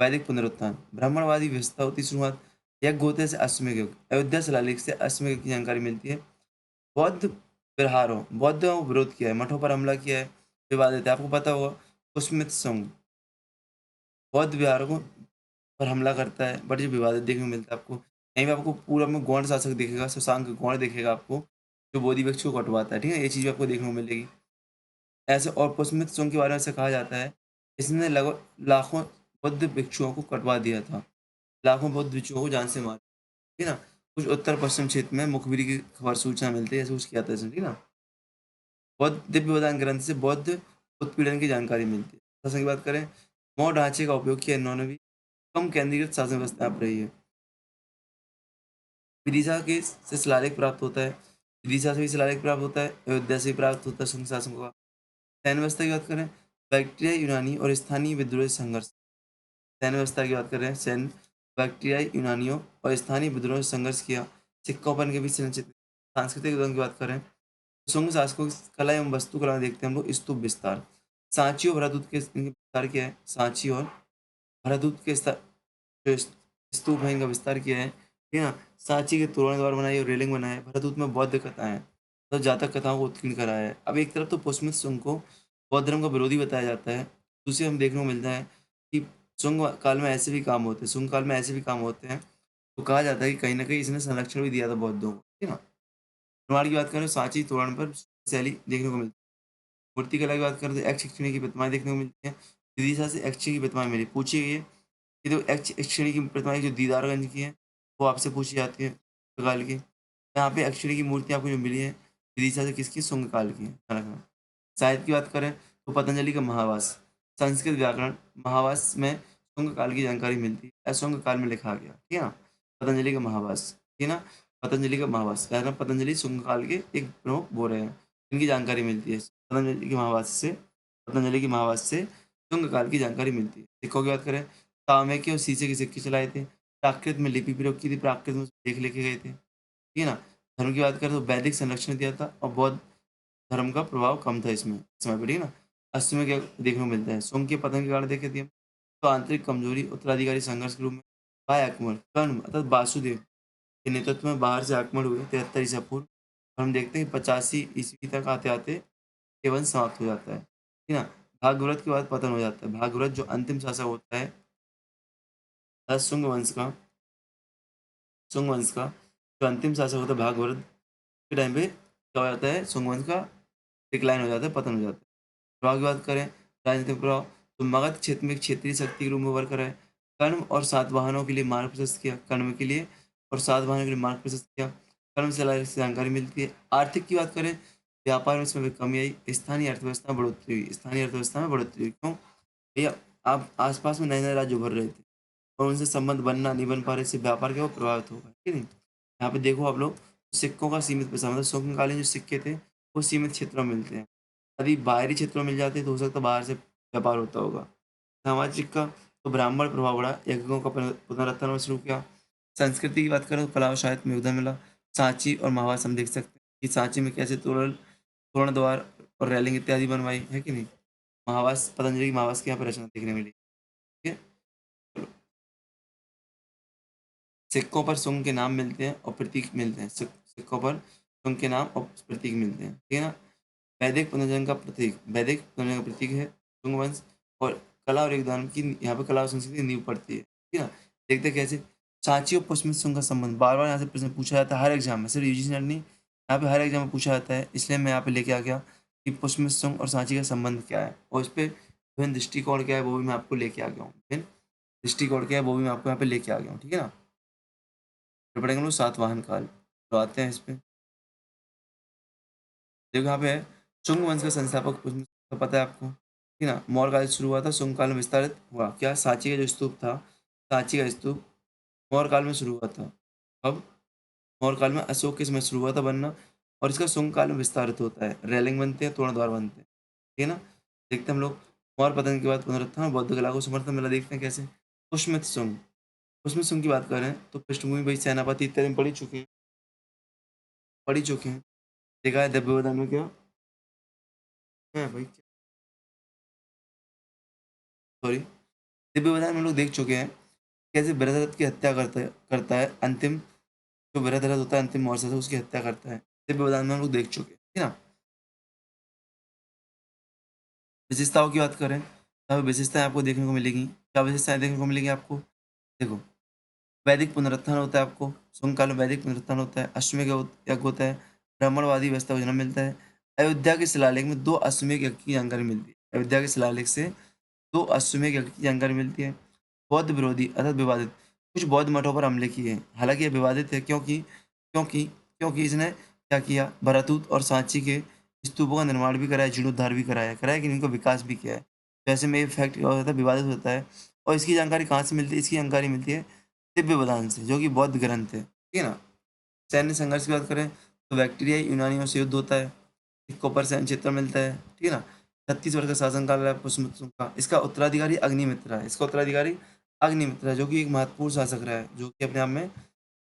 वैदिक पुनरुत्थान, ब्राह्मणवादी व्यवस्था होती शुरुआत, यज्ञ होते से अश्वमेध युग, अयोध्या शिलालेख से अश्वमेध युग की जानकारी मिलती है। बौद्ध व्यवहारों, बौद्धों का विरोध किया है, मठों पर हमला किया है, विवादित है, आपको पता होगा। पुष्मित शुंग बौद्ध विहारों पर हमला करता है, बट ये विवादित देखने को मिलता है आपको। यहीं पे आपको पूरा में गौण शासक दिखेगा, शशांक गौण दिखेगा आपको, जो बोधि वृक्ष को कटवाता है, ठीक है? ये चीज़ आपको देखने को मिलेगी। ऐसे और पुष्मित शुंग के बारे में ऐसा कहा जाता है, इसने लगभग लाखों बौद्ध भिक्षुओं को कटवा दिया था। लाखों बौद्ध भिक्षुओं को जान से मार, ठीक है ना? कुछ उत्तर-पश्चिम क्षेत्र में मुखबिरी की खबर सूचना मिलती है, ऐसा कुछ किया था इसने, ठीक है ना? बौद्ध दिव्य वरदान ग्रंथ से बौद्ध उत्पीड़न की जानकारी मिलती है। शासन की बात करें, मौ ढांचे का उपयोग किया इन्होंने भी, कम केंद्रीकृत शासन व्यवस्था आप रही है। विदिशा के से शिलालेख प्राप्त होता है, विदिशा से भी शिलालेख प्राप्त होता है, अयोध्या से भी प्राप्त होता है शुंग शासकों का। सैन्य व्यवस्था की बात करें, बैक्टीरियाई यूनानी और स्थानीय विद्रोही संघर्ष। सैन्य व्यवस्था की बात कर रहे हैं, सैन्य बैक्टीरियाई यूनानियों और स्थानीय विद्रोह से संघर्ष किया, सिक्कों पर इनके बीच संचित। सांस्कृतिक उदाहरण की बात करें, शुंग शासकों की कला एवं वास्तुकला में देखते हैं हम लोग स्तूप विस्तार। सांची और भरतगुप्त के इनके विस्तार किया है, सांची और भरतगुप्त के जो स्तूप है इनका विस्तार किया है, ठीक है ना। सांची के तोरण द्वार बनाई और रेलिंग बनाया है। भरतगुप्त में बौद्ध कथाएं, तो जातक कथाओं को उत्कीर्ण कराया है। अब एक तरफ तो पुष्मित शुंग को बौद्ध धर्म का विरोधी बताया जाता है, दूसरे हम देखने को मिलता है कि शुंग काल में ऐसे भी काम होते हैं, शुंग काल में ऐसे भी काम होते हैं, तो कहा जाता है कि कहीं न कहीं इसने संरक्षण भी दिया था बौद्धों को, ठीक है ना। निर्माण की बात करें, सांची तोरण पर शैली देखने को मिलती है। मूर्तिकला की बात करें तो एक्स श्रेणी की प्रतिमाएँ देखने को मिलती हैं। विदिशा से एक्स श्रेणी की प्रतिमाएँ मिली, पूछी गई है। ये जो एक्स श्रेणी की प्रतिमाएँ जो दीदारगंज की हैं, वो आपसे पूछी जाती हैं, पुर्तगाल की। यहाँ पे एक्स श्रेणी की मूर्ति आपको जो मिली है, विदिशा से किसकी? शुंग काल की है, ध्यान रखना। साहित्य की बात करें तो पतंजलि का महावास, संस्कृत व्याकरण, महावास में शुंग काल की जानकारी मिलती है, शुंग काल में लिखा गया, ठीक है ना? पतंजलि का महावास, ठीक है ना? पतंजलि का महावास, यानी पतंजलि शुंग काल के एक प्रमुख वो रहे हैं, इनकी जानकारी मिलती है। पतंजलि के महावास से शुंग काल की जानकारी मिलती है। सिक्कों की बात करें, तांबे के और शीशे के सिक्के चलाए थे, प्राकृत में लिपि प्रयोग की थी, प्राकृत में लेख लिखे गए थे, ठीक है ना? धर्म की बात करें तो वैदिक संरक्षण दिया था और बौद्ध धर्म का प्रभाव कम था इसमें, समय पे, ठीक है ना? अश्व में क्या देखने को मिलता है, शुंग के पतन के कारण देखे थे हम, तो आंतरिक कमजोरी, उत्तराधिकारी संघर्ष के रूप में बाह्य आक्रमण, कर्ण अर्थात वासुदेव के नेतृत्व में बाहर से आक्रमण हुए 73 ईसा पूर्व, और हम देखते हैं 85 ईस्वी तक आते-आते ये वंश समाप्त हो जाता है, ठीक है ना? भागवत के बाद पतन हो जाता है। भागवत जो अंतिम शासक होता है शुंग वंश का, शुंग वंश का जो अंतिम शासक होता है भागवत के टाइम पे क्या हो जाता है, शुंग वंश का डिक्लाइन हो जाता है, पतन हो जाता है। प्रभाव की बात करें, राजनीतिक प्रभाव, तो मगध क्षेत्र में एक क्षेत्रीय शक्ति के रूप में उभर कर आए। कर्ण और सातवाहनों के लिए मार्ग प्रशस्त किया, कर्ण के लिए और सातवाहनों के लिए मार्ग प्रशस्त किया। कर्म से जानकारी मिलती है। आर्थिक की बात करें, व्यापार में इसमें कमी आई, स्थानीय अर्थव्यवस्था में बढ़ोतरी हुई, स्थानीय अर्थव्यवस्था में बढ़ोतरी हुई। क्यों? भैया आप आसपास में नए-नए राज्य उभर रहे थे और उनसे संबंध बनना नहीं बन पा रहे, इससे व्यापार क्या हुआ? प्रभावित होगा, ठीक है नहीं? यहाँ पे देखो आप लोग, सिक्कों का सीमित पैसा, मतलब शुंगकालीन जो सिक्के थे, वो सीमित क्षेत्रों में मिलते हैं। यदि बाहरी क्षेत्रों में मिल जाते तो हो सकता है बाहर से व्यापार होता होगा। सामाजिक का तो ब्राह्मण प्रभाव बढ़ा, यज्ञों का पुनरुत्थान होना शुरू किया। संस्कृति की बात करें तो कला और साहित्य में योगदान मिला। सांची और महावास हम देख सकते हैं कि सांची में कैसे तोरण द्वार और रेलिंग इत्यादि बनवाई, है कि नहीं? महावास, पतंजलि की महावास की यहाँ पे रचना देखने मिली, ठीक है? चलो, सिक्कों पर शुंग के नाम मिलते हैं और प्रतीक मिलते हैं। सिक्कों पर शुंग के नाम और प्रतीक मिलते हैं, ठीक है ना? वैदिक पुनर्जन्म का प्रतीक, वैदिक पुनर्जन्म का प्रतीक है शुंग वंश, और कला और योगदान की यहाँ पे कला और संस्कृति की नींव पड़ती है। ठीक है ना? देखते हैं कैसे सांची और पुष्प मित्र संघ का संबंध बार-बार यहाँ से प्रश्न पूछा जाता है हर एग्ज़ाम में, सिर्फ यूजीसी नेट नहीं, यहाँ पे हर एग्ज़ाम में पूछा जाता है, इसलिए मैं यहाँ पे लेके आ गया कि पुष्प मित्र संघ और सांची का संबंध क्या है? और इस पे विभिन्न दृष्टिकोण क्या है, वो भी मैं आपको लेके आ गया हूँ। विभिन्न दृष्टिकोण क्या है, वो भी मैं आपको यहाँ पे लेके आ गया हूँ। ठीक है ना? फिर पढ़ेंगे हम लोग सातवाहन काल। तो आते हैं इस पे। देखो यहाँ पे है, शुंग वंश का संस्थापक उसमें तो पता है आपको, ठीक है ना? मौर्य काल से शुरू हुआ था, शुंग काल में विस्तारित हुआ। क्या? सांची का जो स्तूप था, सांची का स्तूप मौर्य काल में शुरू हुआ था। अब मौर्य काल में अशोक के समय शुरू हुआ था बनना और इसका शुंग काल में विस्तारित होता है। रेलिंग बनते हैं, तोरणद्वार बनते हैं। ठीक है ना? देखते हैं हम लोग मौर्य पतन के बाद पुनरुत्थान और बौद्ध कला को समर्थन मिला, देखते हैं कैसे। पुष्मित शुंग, पुष्मित शुंग की बात करें तो पृष्ठभूमि भाई सेनापति इत्यादि में पढ़ ही चुके हैं। देखा है दिव्यवधन में क्या है भाई, सॉरी, दिव्यवधन में हम लोग देख चुके हैं कैसे वृषरथ की हत्या करता है अंतिम, जो वृषरथ होता है अंतिम मौर्य से उसकी हत्या करता है। दिव्यवधन में हम लोग देख चुके हैं, ठीक है ना? विशेषताओं की बात करें, यहाँ पे विशेषताएं आपको देखने को मिलेगी। क्या विशेषताएं देखने को मिलेगी आपको? देखो, वैदिक पुनरुत्थान होता है आपको, शुंग काल में वैदिक पुनरुत्थान होता है, अश्वमेध यज्ञ होता है, ब्राह्मणवादी व्यवस्था को जन्म मिलता है। अयोध्या के शिलालेख में 2 अश्वमेध यज्ञ की जानकारी मिलती है। अयोध्या के शिलालेख से 2 अश्वमेध यज्ञ की जानकारी मिलती है। बौद्ध विरोधी अर्थात विवादित, कुछ बौद्ध मठों पर हमले किए हैं। हालाँकि ये विवादित है क्योंकि क्योंकि इसने क्या किया, भरतूत और सांची के स्तूपों का निर्माण भी कराया, जीर्णोद्धार भी कराया कि इनका विकास भी किया है। तो ऐसे में ये फैक्ट क्या होता है, विवादित होता है। और इसकी जानकारी कहाँ से मिलती है? इसकी जानकारी मिलती है दिव्यवदान से, जो कि बौद्ध ग्रंथ है। ठीक है ना? सैन्य संघर्ष की बात करें तो बैक्टीरियाई यूनानियों से युद्ध होता है। कोपर सैन्य क्षेत्र मिलता है। ठीक है ना? 36 वर्ष का शासनकाल रहा है पुष्यमित्र का। इसका उत्तराधिकारी अग्निमित्र है। इसका उत्तराधिकारी अग्निमित्र है, जो कि एक महत्वपूर्ण शासक रहा है, जो कि अपने आप में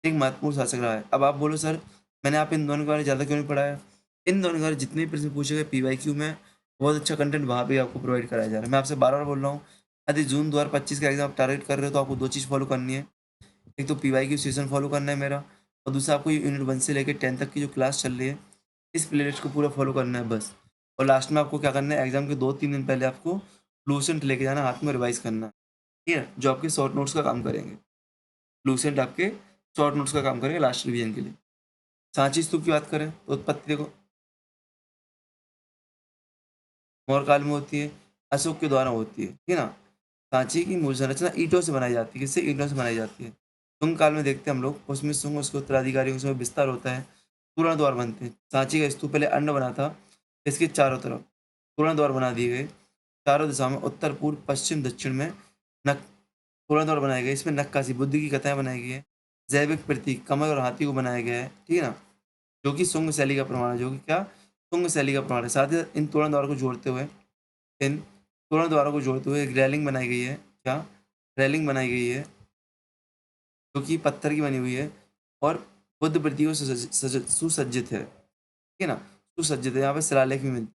एक महत्वपूर्ण शासक रहा है। अब आप बोलो सर, मैंने आप इन दोनों के बारे में ज़्यादा क्यों नहीं पढ़ाया? इन दोनों के बारे में जितने भी प्रश्न पूछे गए पीवाईक्यू में, बहुत अच्छा कंटेंट वहाँ पे आपको प्रोवाइड कराया जा रहा है। मैं आपसे बार-बार बोल रहा हूँ, यदि जून 2025 का एग्ज़ाम आप टारगेट कर रहे हो तो आपको 2 चीज़ फॉलो करनी है। एक तो पीवाईक्यू सेशन फॉलो करना है मेरा, और दूसरा आपको यूनिट 1 से लेके 10 तक की जो क्लास चल रही है, इस प्लेलिस्ट को पूरा फॉलो करना है बस। और लास्ट में आपको क्या करना है, एग्ज़ाम के 2-3 दिन पहले आपको लूसेंट लेके जाना, हाथ में रिवाइज़ करना है, ठीक है? जो आपके शॉर्ट नोट्स का काम करेंगे। लूसेंट आपके शॉर्ट नोट्स का काम करेंगे लास्ट रिवीजन के लिए। सांची स्तूप की बात करें तो उत्पत्ति देखो, मौर्य काल में होती है, अशोक के द्वारा होती है, ठीक है ना? सांची की मूल संरचना ईंटों से बनाई जाती है। किससे? ईंटों से बनाई जाती है। शुंग काल में देखते हैं हम लोग, उसमें शुंग उसके उत्तराधिकारियों के समय विस्तार होता है, तोरण द्वार बनते हैं। सांची का स्तूप पहले अंड बना था, इसके चारों तरफ तोरण द्वार बना दिए गए। चारों दिशाओं में उत्तर, पूर्व, पश्चिम, दक्षिण में नक तोरण द्वार बनाए गए। इसमें नक्काशी, बुद्ध की कथाएँ बनाई गई हैं। जैविक प्रतीक कमल और हाथी को बनाया गया है, ठीक है ना? जो कि शुंग शैली का प्रमाण है, जो कि क्या? शुंग शैली का प्रमाण है। साथ ही साथ इन तोरण द्वारों को जोड़ते हुए इन तोरण द्वारों को जोड़ते हुए एक रेलिंग बनाई गई है। क्या? रेलिंग बनाई गई है, जो कि पत्थर की बनी हुई है और बुद्ध प्रतीकों से सुसज्जित है। ठीक है ना? सुसज्जित है, यहाँ पे शिलालेख भी मिलते हैं।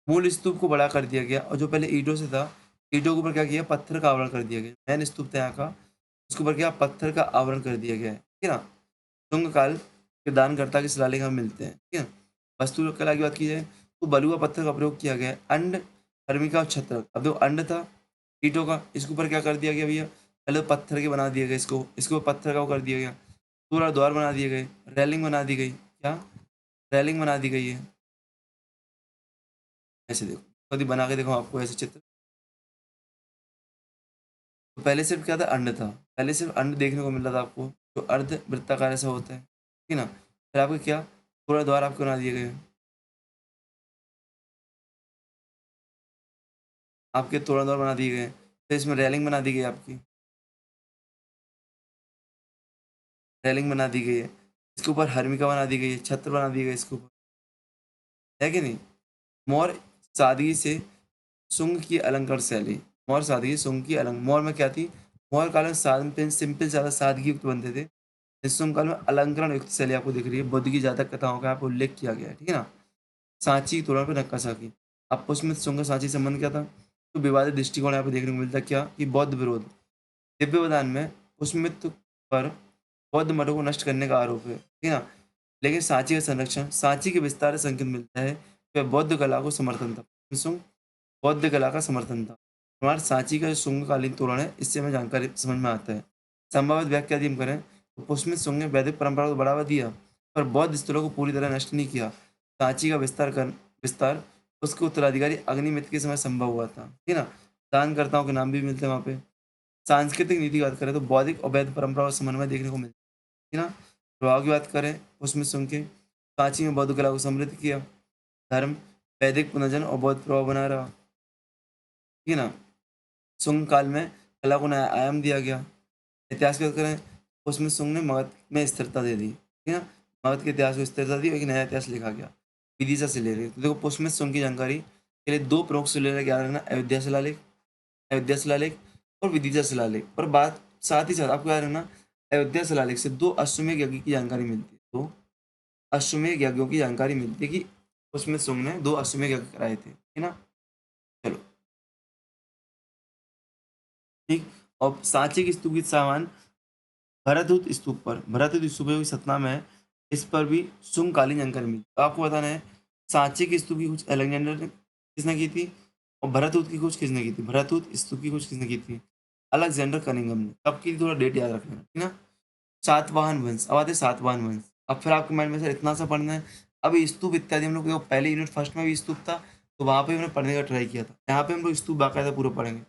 मूल स्तूप को बड़ा कर दिया गया और जो पहले ईंटों से था, ईंटों के ऊपर क्या किया? पत्थर का आवरण कर दिया गया। मेन स्तूप था यहाँ का, उसके ऊपर क्या? पत्थर का आवरण कर दिया गया है। ठीक है ना? शुंग काल के दानकर्ता के शिलालेख हमें मिलते हैं। ठीक है? वास्तुकला की बात की जाए तो बलुआ पत्थर का प्रयोग किया गया है। अंड, हर्मिका और छत्रक। अब देखो, अंड था ईंटों का, इसके ऊपर क्या कर दिया गया भैया? पहले तो पत्थर के बना दिए गए, इसको पत्थर का वो कर दिया गया। पूरा द्वार बना दिए गए, रेलिंग बना दी गई। क्या? रेलिंग बना दी गई है। ऐसे देखो, कभी बना के देखो आपको ऐसे चित्र। तो पहले सिर्फ क्या था? अंड था। पहले सिर्फ अंड देखने को मिल रहा था आपको, जो अर्ध वृत्ताकार ऐसा होता है, ठीक है ना? फिर आपको क्या? पूरा द्वार आपको बना दिए गए, आपके तोरण द्वार बना दिए गए। फिर इसमें रेलिंग बना दी गई आपकी, रेलिंग बना दी गई है। इसके ऊपर हर्मिका बना दी गई है, छत्र बना दिए गए इसके ऊपर, है कि नहीं? मौर्य सादगी से शुंग की अलंकार शैली, मौर्य सादगी शुंग की अलंकार, मौर्य में क्या थी? मौर्य काल में साधन सिंपल ज़्यादा सादगी युक्त बनते थे। इस शुंग काल में अलंकरण युक्त शैली आपको दिख रही है, बुद्ध की ज़्यादा कथाओं का यहाँ पे उल्लेख किया गया है, ठीक है ना? सांची तोरण पर नक्काशी। अब पुष्मित शुंग का सांची संबंध क्या था? तो विवादित दृष्टिकोण यहाँ पे देखने को मिलता है, क्या कि बौद्ध विरोध। दिव्यवदान में पुष्मित पर बौद्ध मठों को नष्ट करने का आरोप है, ठीक है ना? लेकिन सांची का संरक्षण, सांची के विस्तार से संकेत मिलता है कि वह बौद्ध कला को समर्थन था। शुंग बौद्ध कला का समर्थन था। हमारे सांची का जो शुंगकालीन तोरण है, इससे हमें जानकारी समझ में आता है। संभावित व्याख्या यदि हम करें, तो पुष्मित शुंग ने वैदिक परंपरा को बढ़ावा दिया, पर बौद्ध स्थलों को पूरी तरह नष्ट नहीं किया। सांची का विस्तार उसके उत्तराधिकारी अग्निमित्र के समय संभव हुआ था, ठीक है ना? दानकर्ताओं के नाम भी मिलते हैं वहाँ पे। सांस्कृतिक नीति की बात करें, तो बौद्धिक और वैदिक परंपराओं का समन्वय देखने को मिलता है ना? प्रभाव की बात करें, पुष्मित शुंग के, सांची में बौद्ध कला को समृद्ध किया। धर्म, वैदिक पुनर्जन और बौद्ध प्रभाव बना रहा, ठीक है ना? शुंग काल में कला को नया आयाम दिया गया। इतिहास की बात करें, उसमें शुंग ने मगध में स्थिरता दे दी, ठीक है ना? मगध के इतिहास को स्थिरता दी और एक नया इतिहास लिखा गया। विदिशा शिलालेख, तो देखो पुष्मित शुंग की जानकारी के लिए दो प्रमुख शिलालेख याद रखना, अयोध्या शिलालेख और विदिशा शिलालेख। पर बात साथ ही साथ आपको याद रखना, अयोध्या शिलालेख से दो अश्वमेध यज्ञ की जानकारी मिलती है। दो अश्वमेध यज्ञों की जानकारी मिलती है कि पुष्मित शुंग ने दो अश्वमेध यज्ञ कराए थे, है ना? चलो, ठीक। और सांची की स्तूप की सामान भरतहूत स्तूप जो कि सतना में है, इस पर भी शुंगकालीन जानकारी मिली। तो आपको बताना है, सांची की स्तूप की खोज अलेक्जेंडर ने किसने की थी, और भरतहूत की खोज किसने की थी? भरतहूत स्तूप की खोज किसने की थी? अलेक्जेंडर कनिंघम ने। कब की थी? थोड़ा डेट याद रखना, ठीक है ना? सातवाहन वंश, अब आते हैं सातवाहन वंश। अब फिर आपके माइंड में सर इतना सा पढ़ना है, अभी स्तूप इत्यादि हम लोग देखो पहले यूनिट फर्स्ट में भी स्तूप था, तो वहां पे हमने पढ़ने का ट्राई किया था। यहाँ पे हम लोग स्तूप बाकायदा पूरा पढ़ेंगे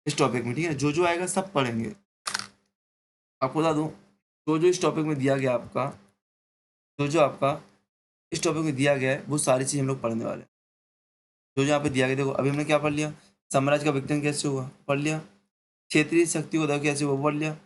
इस टॉपिक में, ठीक है? जो जो आएगा सब पढ़ेंगे। आपको बता दूं, जो जो इस टॉपिक में दिया गया आपका, जो जो आपका इस टॉपिक में दिया गया है, वो सारी चीज़ हम लोग पढ़ने वाले हैं। जो जो यहाँ पे दिया गया, देखो अभी हमने क्या पढ़ लिया, साम्राज्य का विघटन कैसे हुआ पढ़ लिया, क्षेत्रीय शक्ति को उदय कैसे हुआ पढ़ लिया,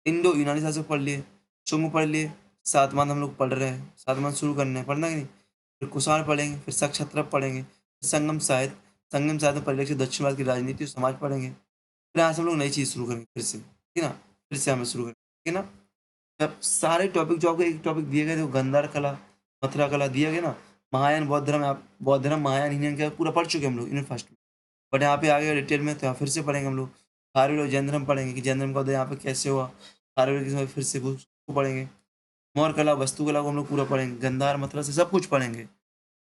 इंडो यूनानी शासक पढ़ लिए, शुंग पढ़ लिए, सातवाहन हम लोग पढ़ रहे हैं, सातवाहन शुरू करने हैं, पढ़ना कि नहीं? फिर कुषाण पढ़ेंगे, फिर क्षत्रप पढ़ेंगे, फिर संगम साहित्य में परिलक्षित दक्षिण भारत की राजनीति और समाज पढ़ेंगे। फिर यहाँ से हम लोग नई चीज़ शुरू करेंगे फिर से, ठीक है ना? फिर से हमें शुरू करेंगे, ठीक है ना? जब सारे टॉपिक जो आपको एक टॉपिक दिए गए थे, वो गांधार कला, मथुरा कला दिया गया ना, महायान बौद्ध धर्म, आप बौद्ध धर्म महायान हीनयान का पूरा पढ़ चुके हैं हम लोग यूनिट फर्स्ट में। बट यहाँ पे आ गया डिटेल में, तो यहाँ फिर से पढ़ेंगे हम लोग। खारवेल और जैन धर्म पढ़ेंगे कि जैन धर्म का उदय यहाँ पे कैसे हुआ, खारवेल के समय फिर से उसको पढ़ेंगे। मौर्य कला, वास्तुकला को हम लोग पूरा पढ़ेंगे, गंधार मथुरा से सब कुछ पढ़ेंगे,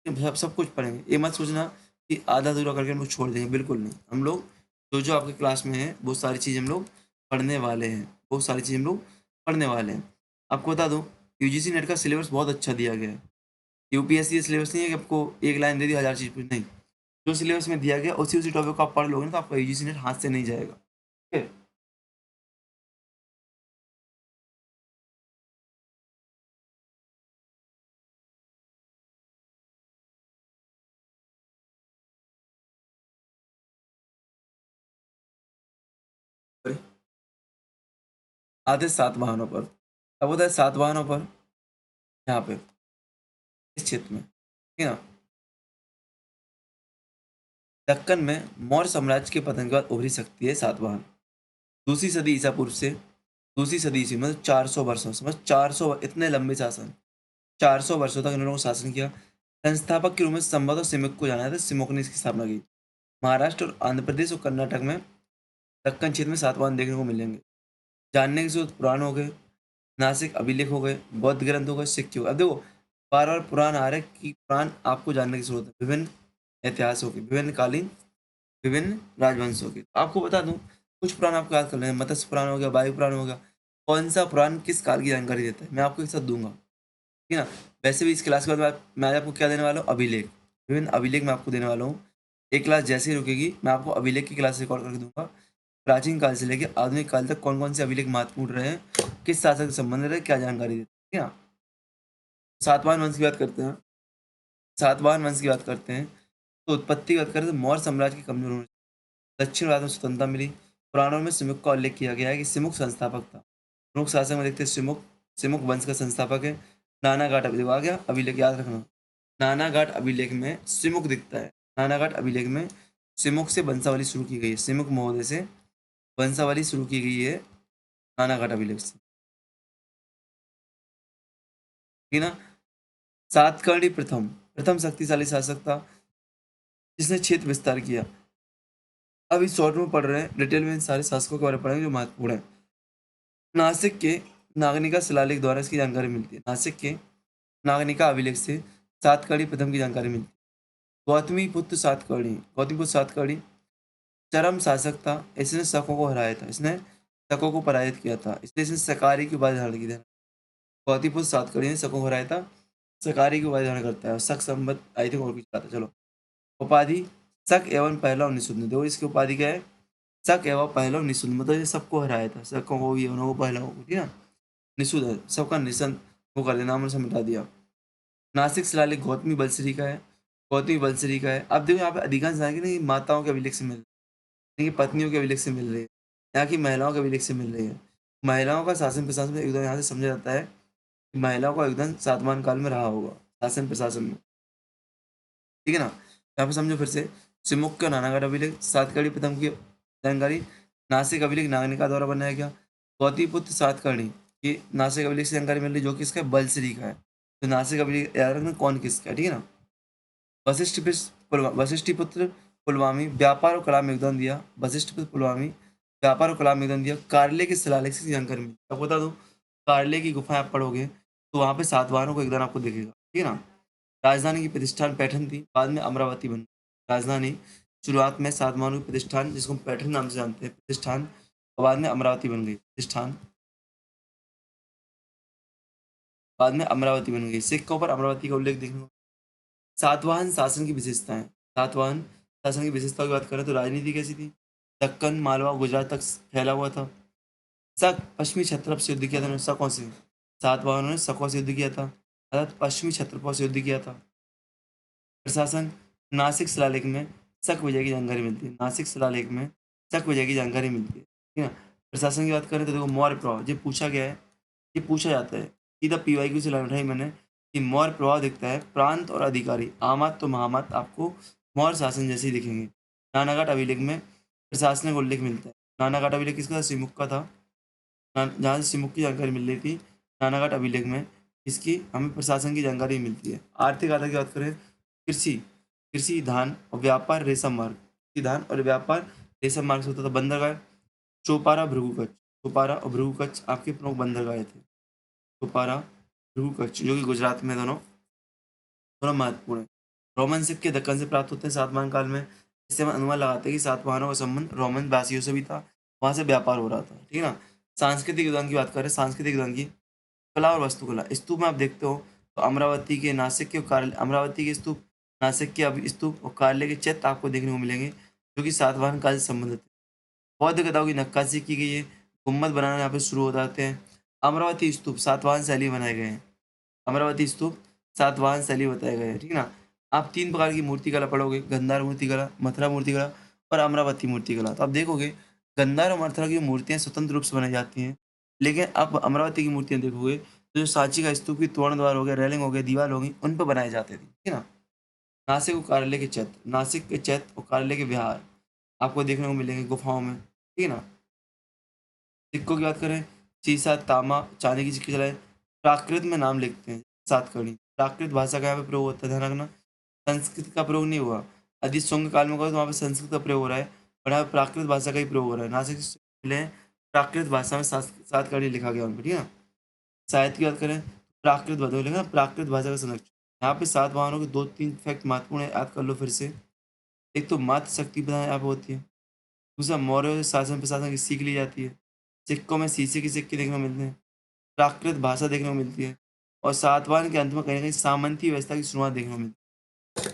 सब सब कुछ पढ़ेंगे। ये मत सोचना कि आधा अधूरा करके हम लोग छोड़ देंगे, बिल्कुल नहीं। हम लोग जो जो आपके क्लास में है वो सारी चीज़ हम लोग पढ़ने वाले हैं, वो सारी चीज़ हम लोग पढ़ने वाले हैं। आपको बता दूं, यूजीसी नेट का सिलेबस बहुत अच्छा दिया गया है। यूपीएससी सिलेबस नहीं है कि आपको एक लाइन दे दी हजार चीज़ पूछ, नहीं। जो सिलेबस में दिया गया उसी उसी टॉपिक को आप पढ़ लोगे ना, तो आपका यूजीसी नेट हाथ से नहीं जाएगा, ठीक है? आते सात वाहनों पर, अब होता है सात वाहनों पर, यहाँ पे इस क्षेत्र में, ठीक है ना? दक्कन में मौर्य साम्राज्य के पतन के बाद उभरी सकती है सातवाहन। दूसरी सदी ईसा पूर्व से, दूसरी सदी ईस्वी मतलब 400 वर्षों, समझ, 400 इतने लंबे शासन, 400 वर्षों तक इन लोगों ने शासन किया। संस्थापक के रूप में संभवतः सिमुक को जाना जाता है, सिमुक ने इसकी स्थापना की। महाराष्ट्र और आंध्र प्रदेश और कर्नाटक में दक्कन क्षेत्र में सातवाहन देखने को मिलेंगे। जानने के स्रोत पुराण हो गए, नासिक अभिलेख हो गए, बौद्ध ग्रंथ हो गए, सिक्के हो गए। अब देखो बार बार पुराण आ रहा है कि पुराण आपको जानने की जरूरत है, विभिन्न इतिहासों के, विभिन्न कालीन, विभिन्न राजवंशों के। आपको बता दूं, कुछ पुराण आपको याद कर लेना, मत्स्य पुराण हो गया, वायु पुराण हो गया। कौन सा पुराण किस काल की जानकारी देता है, मैं आपको एक साथ दूंगा, ठीक है ना? वैसे भी इस क्लास के बाद मैं आपको क्या देने वाला हूँ, अभिलेख, विभिन्न अभिलेख मैं आपको देने वाला हूँ। एक क्लास जैसे ही रुकेगी, मैं आपको अभिलेख की क्लास रिकॉर्ड करके दूंगा। प्राचीन काल से लेकर आधुनिक काल तक कौन कौन से अभिलेख महत्वपूर्ण रहे हैं, किस शासक से संबंधित रहे, क्या जानकारी देते हैं, ठीक है ना? सातवाहन वंश की बात करते हैं, सातवाहन वंश की बात करते हैं, तो उत्पत्ति की बात करें तो मौर्य साम्राज्य की कमजोर होने, दक्षिण भारत में स्वतंत्रता मिली। पुराणों में सिमुक का उल्लेख किया गया है कि सिमुक संस्थापक था। प्रमुख शासक में देखते हैं सिमुक, सिमुक वंश का संस्थापक है। नानाघाट अभिलेख आ गया, अभिलेख याद रखना। नानाघाट अभिलेख में सिमुक दिखता है। नानाघाट अभिलेख में सिमुक से वंशावली शुरू की गई है, सिमुक महोदय से वंशावली शुरू की गई है नानाघाट अभिलेख से, ठीक है ना? सातकर्णी प्रथम, प्रथम शक्तिशाली शासक था जिसने क्षेत्र विस्तार किया। अब इस शॉर्ट में पढ़ रहे हैं, डिटेल में इन सारे शासकों के बारे में पढ़ेंगे जो महत्वपूर्ण है। नासिक के नागनिका शिलालेख द्वारा इसकी जानकारी मिलती है। नासिक के नागनिका अभिलेख से सातकर्णी प्रथम की जानकारी मिलती है। गौतमी पुत्र सातकर्णी, गौतमी पुत्र सातकर्णी चरम शासक था, इसने शकों को हराया था, इसने शकों को पराजित किया था, इसलिए इसने सकारी की उपाधि धारण की थी। गौतमीपुत्र सातकर्णी ने शकों को हराया था, सकारी की उपाधि धारण करता है और शक संबत आई थिंक और कुछ आता है। चलो, उपाधि शक एवं पहलव निषुद्ध, देखो इसकी उपाधि क्या है, शक एवं पहलव निषुद्ध, मतलब ये सबको हराया था, शकों को, ये को, पहलवों को, ठीक है ना। निषुद्ध है, सबका निशन वो कर दिया, नाम से मिटा दिया। नासिक शिलालेख गौतमी बलश्री का है, गौतमी बलश्री का है। अब देखो यहाँ पे अधिकांश आएंगे ना, ये माताओं के अभिलेख से मिल रही है, ये पत्नियों के अभिलेख से मिल रही है, यहाँ की महिलाओं के अभिलेख से मिल रही है। महिलाओं का शासन प्रशासन में योगदान यहाँ से समझा जाता है कि महिलाओं का योगदान सातवाहन काल में रहा होगा शासन प्रशासन में, ठीक है ना। यहाँ पे समझो फिर से, सिमुक का नानागढ़ अभिलेख, सातकर्णी प्रथम की जानकारी, नासिक अभिलेख नागनी का द्वारा बनाया गया, गौतमीपुत्र सातकर्णी की नासिक अभिलेख से जानकारी मिल रही, जो कि इसका बलश्री का है। तो नासिक अभिलेख याद रखना कौन किसका है, ठीक है ना। वशिष्ठ पुत्र पुलवामी व्यापार और कला में योगदान दिया, वशिष्ठ पुत्र पुलवामी व्यापार और कला में योगदान दिया। कार्ले के शिलालेख से जानकारी मिली, अब बता दो, कार्ले की गुफा आप पढ़ोगे तो वहां पे सातवाहनों का योगदान आपको दिखेगा, ठीक है ना। राजधानी की प्रतिष्ठान पैठन थी, बाद में अमरावती बनी। राजधानी शुरुआत में सातवाहनों की प्रतिष्ठान, जिसको हम पैठन नाम से जानते हैं, प्रतिष्ठान, और बाद में अमरावती बन गई प्रतिष्ठान, बाद में अमरावती बन गई। सिक्कों पर अमरावती का उल्लेख देखने को। सातवाहन शासन की विशेषताएं, सातवाहन शासन की विशेषताओं की बात करें तो राजनीति कैसी थी, दक्कन मालवा गुजरात तक फैला हुआ था। शक पश्चिमी क्षत्रप से युद्ध किया था उन्होंने, शकों से, सातवाहनों ने शकों से युद्ध किया था, अर्थात पश्चिमी क्षत्रपों से युद्ध किया था। प्रशासन, नासिक शिलालेख में शक विजय की जानकारी मिलती है, नासिक शिलालेख में शक विजय की जानकारी मिलती है, ठीक है। प्रशासन की बात करें तो देखो, मौर्य प्रभाव, ये पूछा गया है, ये पूछा जाता है, सीधा PYQ से लाइन उठाई मैंने कि मौर्य प्रभाव दिखता है, प्रांत और अधिकारी, आमात तो महामत आपको मौर्य शासन जैसे ही दिखेंगे। नानाघाट अभिलेख में प्रशासनिक उल्लेख मिलता है, नानाघाट अभिलेख किसका था, सिमुक का था, जहाँ से सिमुक की जानकारी मिल रही थी, नानाघाट अभिलेख में इसकी हमें प्रशासन की जानकारी मिलती है। आर्थिक आधार की बात करें, कृषि, कृषि धान और व्यापार रेशम मार्ग, कृषि धान और व्यापार रेशम मार्ग से होता था। बंदरगाह, चौपारा भृगु कच्छ, चौपारा और भृगु कच्छ आपके प्रमुख बंदरगाह थे, चौपारा भृगु कच्छ, जो कि गुजरात में, दोनों दोनों महत्वपूर्ण है। रोमन सिक्के दक्कन से प्राप्त होते हैं सातवाहन काल में, इससे हम अनुमान लगाते हैं कि सातवाहनों का संबंध रोमन वासियों से भी था, वहां से व्यापार हो रहा था, ठीक है ना। सांस्कृतिक योगदान की बात करें, सांस्कृतिक योगदान की, कला और वास्तुकला, स्तूप में आप देखते हो तो अमरावती के, नासिक के, अमरावती के स्तूप, नासिक के स्तूप और कार्ले के चैत्य आपको देखने को मिलेंगे, जो कि सातवाहन काल से संबंधित है। बौद्ध गताओं की नक्काशी की गई है, गुम्बद बनाना यहाँ पे शुरू हो जाते हैं। अमरावती स्तूप सातवाहन शैली में बनाए गए हैं, अमरावती स्तूप सातवाहन शैली बताए गए हैं, ठीक है ना। आप 3 प्रकार की मूर्तिकला पढ़ोगे, गंधार मूर्तिकला, मथुरा मूर्तिकला और अमरावती मूर्तिकला। तो आप देखोगे गंधार और मथुरा की मूर्तियां स्वतंत्र रूप से बनाई जाती हैं, लेकिन आप अमरावती की मूर्तियां देखोगे तो जो सांची का स्तूप की तोरण द्वार हो गया, रेलिंग हो गई, दीवार हो गई, उन पर बनाए जाते थे, ठीक है ना। नासिक और कार्यालय के चैत्य, नासिक के चैत्य और कार्यालय के विहार आपको देखने को मिलेंगे गुफाओं में, ठीक है ना। सिक्कों की बात करें, सीसा, तांबा, चांदी की सिक्के चलाए, प्राकृत में नाम लिखते हैं, सातकर्णी, प्राकृत भाषा का यहाँ पे प्रयोग होता है, ध्यान रखना, संस्कृत का प्रयोग नहीं हुआ। यदि शुंग काल में कहो तो वहाँ पे संस्कृत का प्रयोग हो रहा है, और यहाँ पे प्राकृत भाषा का ही प्रयोग हो रहा है। नासिक से मिले हैं, प्राकृत भाषा में सातकर्णी लिखा गया उन पर, ठीक है ना। साहित्य की बात करें, प्राकृत भाषा लिखा, प्राकृत भाषा का संरक्षण, यहाँ पे सातवाहनों के 2-3 फैक्ट महत्वपूर्ण है, याद कर लो फिर से। एक तो मातृ शक्ति प्रधान यहाँ पे होती है, दूसरा मौर्य शासन प्रशासन की सीख ली जाती है, सिक्कों में शीशे के सिक्के देखने को मिलते हैं, प्राकृत भाषा देखने को मिलती है, और सातवाहन के अंत में कहीं न कहीं सामंती व्यवस्था की शुरुआत देखने को मिलती है,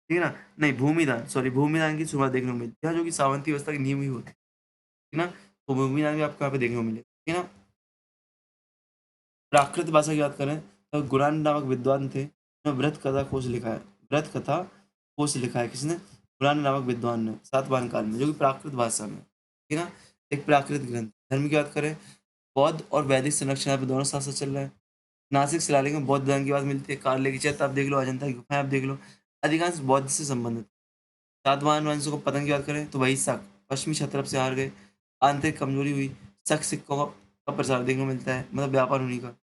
ठीक है ना? नहीं, भूमिदान, सॉरी, भूमिदान की शुरुआत देखने को मिलती है, जो कि सामंती व्यवस्था की नींव ही होती है ना? तो भूमिदान भी आपको यहाँ पे देखने को मिलेगा, ठीक है ना? प्राकृत भाषा की बात करें तो गुरान नामक विद्वान थे, उन्होंने व्रत कथा कोश लिखा है, व्रत कथा कोश लिखा है किसने? गुरान नामक विद्वान ने, सातवाहन काल में, जो कि प्राकृत भाषा में, ठीक है ना? एक प्राकृत ग्रंथ। धर्म की बात करें, बौद्ध और वैदिक संरक्षण यहाँ पे दोनों साथ साथ चल रहा है। नासिक शिलालेख में बौद्ध धर्म की बात मिलती है, कार्ले की चैत्य आप देख लो, अजंता की गुफाएं आप देख लो, अधिकांश बौद्ध से संबंधित। सातवाहन वंश को पतन की बात करें तो वही शक, पश्चिमी क्षत्रप से हार गए, आंतरिक कमजोरी हुई, शक सिक्कों का प्रसार देखने को मिलता है, मतलब व्यापार होने का।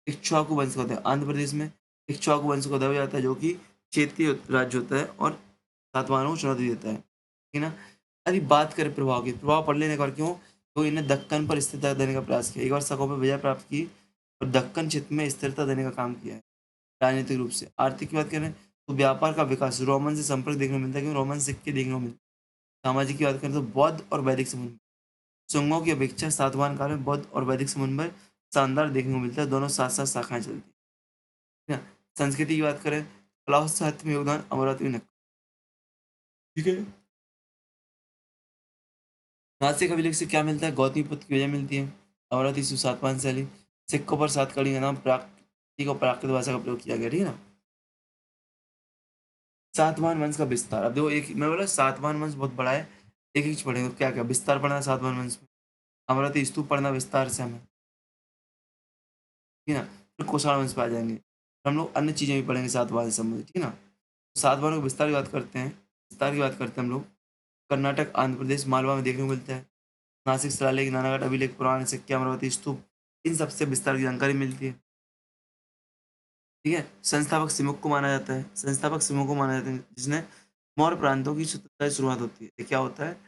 इक्ष्वाकु वंश का होता है आंध्र प्रदेश में, इक्ष्वाकु वंश का उदय हो जाता है, जो कि क्षेत्रीय राज्य होता है और सातवाहनों को चुनौती देता है, ठीक है ना। अरे बात करें प्रभाव की, प्रभाव पढ़ लेने का, क्यों, तो इन्हें दक्कन पर स्थिरता देने का प्रयास किया, एक बार शकों पर विजय प्राप्त की और दक्कन क्षेत्र में स्थिरता देने का काम किया है राजनीतिक रूप से। आर्थिक की बात करें तो व्यापार का विकास, रोमन से संपर्क देखने को मिलता है, क्योंकि रोमन सिक्के देखने को मिलते हैं, सामाजिक की बात करें तो बौद्ध और वैदिक समुदाय, शुंगों की अपेक्षा सातवाहन काल में बौद्ध और वैदिक समुदाय शानदार देखने को मिलता है, दोनों साथ-साथ शाखाएँ चलती हैं। ना? संस्कृति की बात करें, कला और साहित्य में योगदान अमरावती में ठीक है। नासिक अभिलेख से क्या मिलता है? गौतमीपुत्र की वजह मिलती है। अमरावती सातवाहन शैली, सिक्कों पर सातकर्णी का नाम प्राकृतिक और प्राकृत भाषा का प्रयोग किया गया, ठीक है ना? सातवाहन वंश का विस्तार, अब देखो एक मैं बोला सातवाहन वंश बहुत बड़ा है, एक-एक चीज़ पढ़ेंगे तो क्या-क्या विस्तार पढ़ना है सातवाहन वंश में, अमरावती स्तूप पढ़ना विस्तार से हमें, ठीक है ना? फिर कुषाण वंश पे आ जाएँगे। हम लोग अन्य चीज़ें भी पढ़ेंगे सातवाहन से संबंधित, ठीक है ना? सातवाहनों के विस्तार की बात करते हैं, विस्तार की बात करते हैं हम लोग, कर्नाटक, आंध्र प्रदेश, मालवा में देखने को मिलता है। नासिक शिलालेख, नानागढ़ अभिलेख, पुराण, सिक्के, अमरावती स्तूप, इन सब से विस्तार की जानकारी मिलती है। ठीक है? संस्थापक सिमुक को माना जाता है, संस्थापक सिमुक को माना जाता है जिसने मौर्य प्रांतों की स्वतंत्रता की शुरुआत होती है। ये क्या होता है?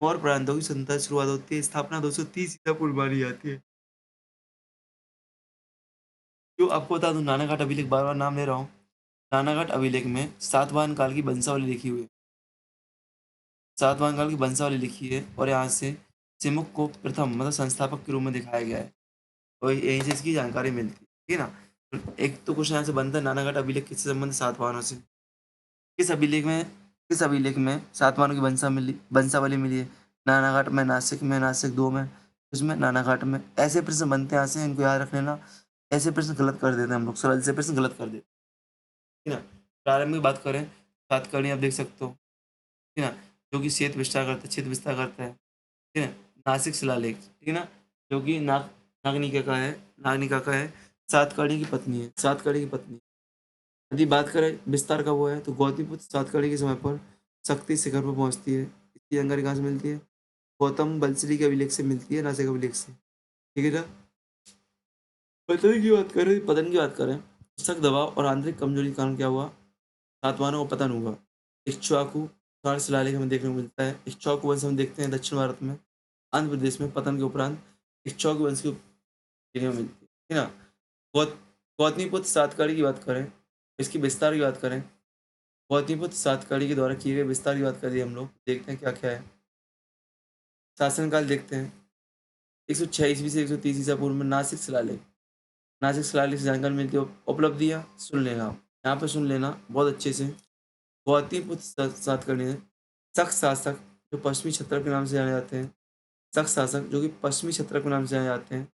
मौर्य प्रांतों की स्वतंत्रता की शुरुआत होती है, स्थापना 230 ईसा पूर्व मानी जाती है। जो आपको बता दूँ नानाघाट अभिलेख बार-बार नाम ले रहा हूँ। नानाघाट अभिलेख में सातवाहन काल की वंशावली लिखी हुई है। सातवाहन काल की वंशावली लिखी है और यहाँ से सिमुक को प्रथम मतलब संस्थापक के रूप में दिखाया गया है। और यहीं से इसकी जानकारी मिलती है। ठीक है ना? एक तो क्वेश्चन यहाँ से बनता है नानाघाट अभिलेख किससे संबंधित सातवाहनों से। किस अभिलेख में किस अभिलेख में सातवाहनों की वंशावली मिली है? नानाघाट में, नासिक में, नासिक 2 में, उसमें नानाघाट में। ऐसे प्रश्न बनते हैं यहाँ से इनको याद रख लेना। ऐसे प्रश्न गलत कर देते हैं हम लोग, सरल से प्रश्न गलत कर देते हैं। ठीक है ना? प्रारंभ की बात करें, सातकर्णी आप देख सकते हो। ठीक है ना? जो कि क्षेत्र विस्तार करता है। ठीक है? नासिक शिलालेख, ठीक है ना? जो कि नागनिका का है, सातकर्णी की पत्नी है, सातकर्णी की पत्नी। यदि बात करें विस्तार का वो है तो गौतमीपुत्र सातकर्णी के समय पर शक्ति शिखर पर पहुंचती है। इसकी जानकारी कहाँ से मिलती है? गौतम बलश्री के अभिलेख से मिलती है, नासिक अभिलेख से। ठीक है ना? पतन की बात करें, सख्त दबाव और आंतरिक कमजोरी के कारण क्या हुआ? सातवाहनों का पतन हुआ। इक्ष्वाकु क्षार शिलालेख हमें देखने को मिलता है। इक्ष्वाकु वंश हम देखते हैं दक्षिण भारत में, आंध्र प्रदेश में पतन के उपरांत इक्ष्वाकु वंश की देखने को मिलती है। ठीक है ना? गौत गौतमीपुत्र सातकर्णी की बात करें, इसकी विस्तार की बात करें, गौतमीपुत्र सातकर्णी के द्वारा किए गए विस्तार की बात करिए हम लोग, देखते हैं क्या-क्या है। शासनकाल देखते हैं, 106 ईस्वी से 130 ईसा पूर्व में नासिक शिलालेख से जानकारी मिलती है। उपलब्धियाँ सुन लेना आप, यहाँ पे सुन लेना बहुत अच्छे से। गौतमीपुत्र सातकर्णी ने शक शासक जो पश्चिमी क्षत्रप के नाम से जाने जाते हैं, शक शासक जो कि पश्चिमी क्षत्रप के नाम से जाने जाते हैं,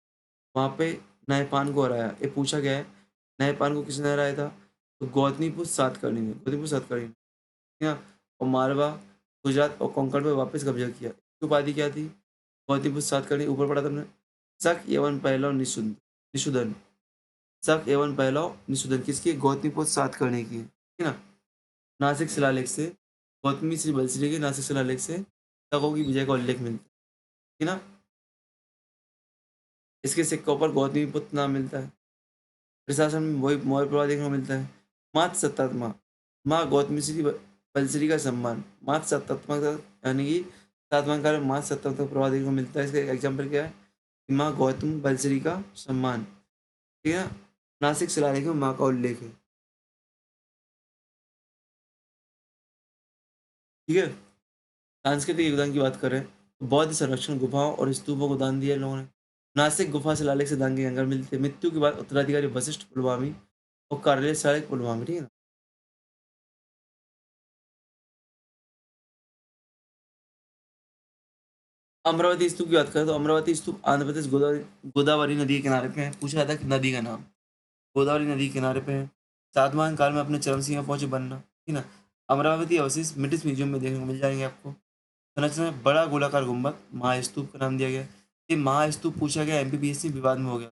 वहाँ पे नहपान को हराया। ये पूछा गया है, नहपान को किसने हराया था? तो गौतमीपुत्र सातकर्णी ने। है ना? और मारवा, गुजरात और कोंकण पे वापस कब्जा किया। इसकी उपाधि क्या थी? गौतमीपुत्र सातकर्णी ऊपर पढ़ा था हमने। शक एवं पहलव निषुदन। शक एवं पहलव निषुदन किसकी? गौतमीपुत्र सातकर्णी की। ठीक है ना? नासिक शिलालेख से गौतमी श्री बलश्री के नासिक शिलालेख से शकों की विजय का उल्लेख मिलता है। ठीक है ना? इसके सिक्कों पर गौतमीपुत्र नाम मिलता है। प्रशासन में वही मौर्य प्रभाव देखने को मिलता है। मात्र सत्तात्मा, माँ गौतमी श्री बलश्री का सम्मान, मात्र सत्तात्मक यानी कि सातवाहन काल में मात्र सत्तात्मक प्रभाव देखने को मिलता है। इसका एग्जाम्पल क्या है? कि माँ गौतम बलश्री का सम्मान। ठीक है ना? नासिक शिलालेख में माँ का उल्लेख है। ठीक है? सांस्कृतिक योगदान की बात करें तो बौद्ध संरक्षण, गुफाओं और स्तूपों को दान दिया इन लोगों ने। नासिक गुफा शिलालेख से दान की जानकारी मिलती है। मृत्यु के बाद उत्तराधिकारी वशिष्ठ पुलवामी और कार्यालय सहायक पुलवामी, ठीक है ना? अमरावती स्तूप की बात करें तो अमरावती स्तूप आंध्र प्रदेश गोदावरी नदी के किनारे पे है। पूछा जाता है कि नदी का नाम, गोदावरी नदी के किनारे पे है। सातवाहन काल में अपने चरम सीमा पहुंचे बन्ना, ठीक है ना? अमरावती अवशेष ब्रिटिश म्यूजियम में देखने को मिल जाएंगे आपको। संरचना में बड़ा गोलाकार गुंबद महास्तूप का नाम दिया गया है। ये महास्तूप पूछा गया, एमपीपीएससी विवाद में हो गया।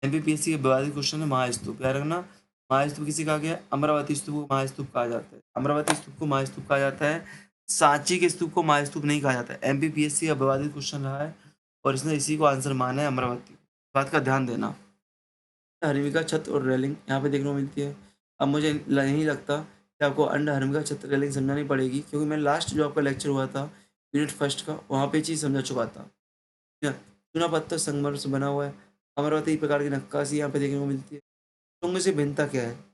एमपीपीएससी के विवादित क्वेश्चन है महास्तूप, याद रखना। महास्तूप किसे कहा गया है? अमरावती स्तूप को महास्तूप कहा जाता है। अमरावती स्तूप को महास्तूप कहा जाता है, सांची के स्तूप को महास्तूप नहीं कहा जाता है। एमपीपीएससी का विवादित क्वेश्चन रहा है और इसने इसी को आंसर माना है, अमरावती। बात का ध्यान देना। हरिमिका छत और रेलिंग यहाँ पे देखने को मिलती है। अब मुझे नहीं लगता कि आपको अंड हरिमिका छत रेलिंग समझानी पड़ेगी, क्योंकि मैं लास्ट जो आपका लेक्चर हुआ था यूनिट फर्स्ट का, वहाँ पे चीज़ समझा चुका था। ठीक है? चूना पत्थर संगमरमर से बना हुआ है। अमरावती प्रकार की नक्काशी यहाँ पे देखने को मिलती है। तुंग से भिन्नता क्या है?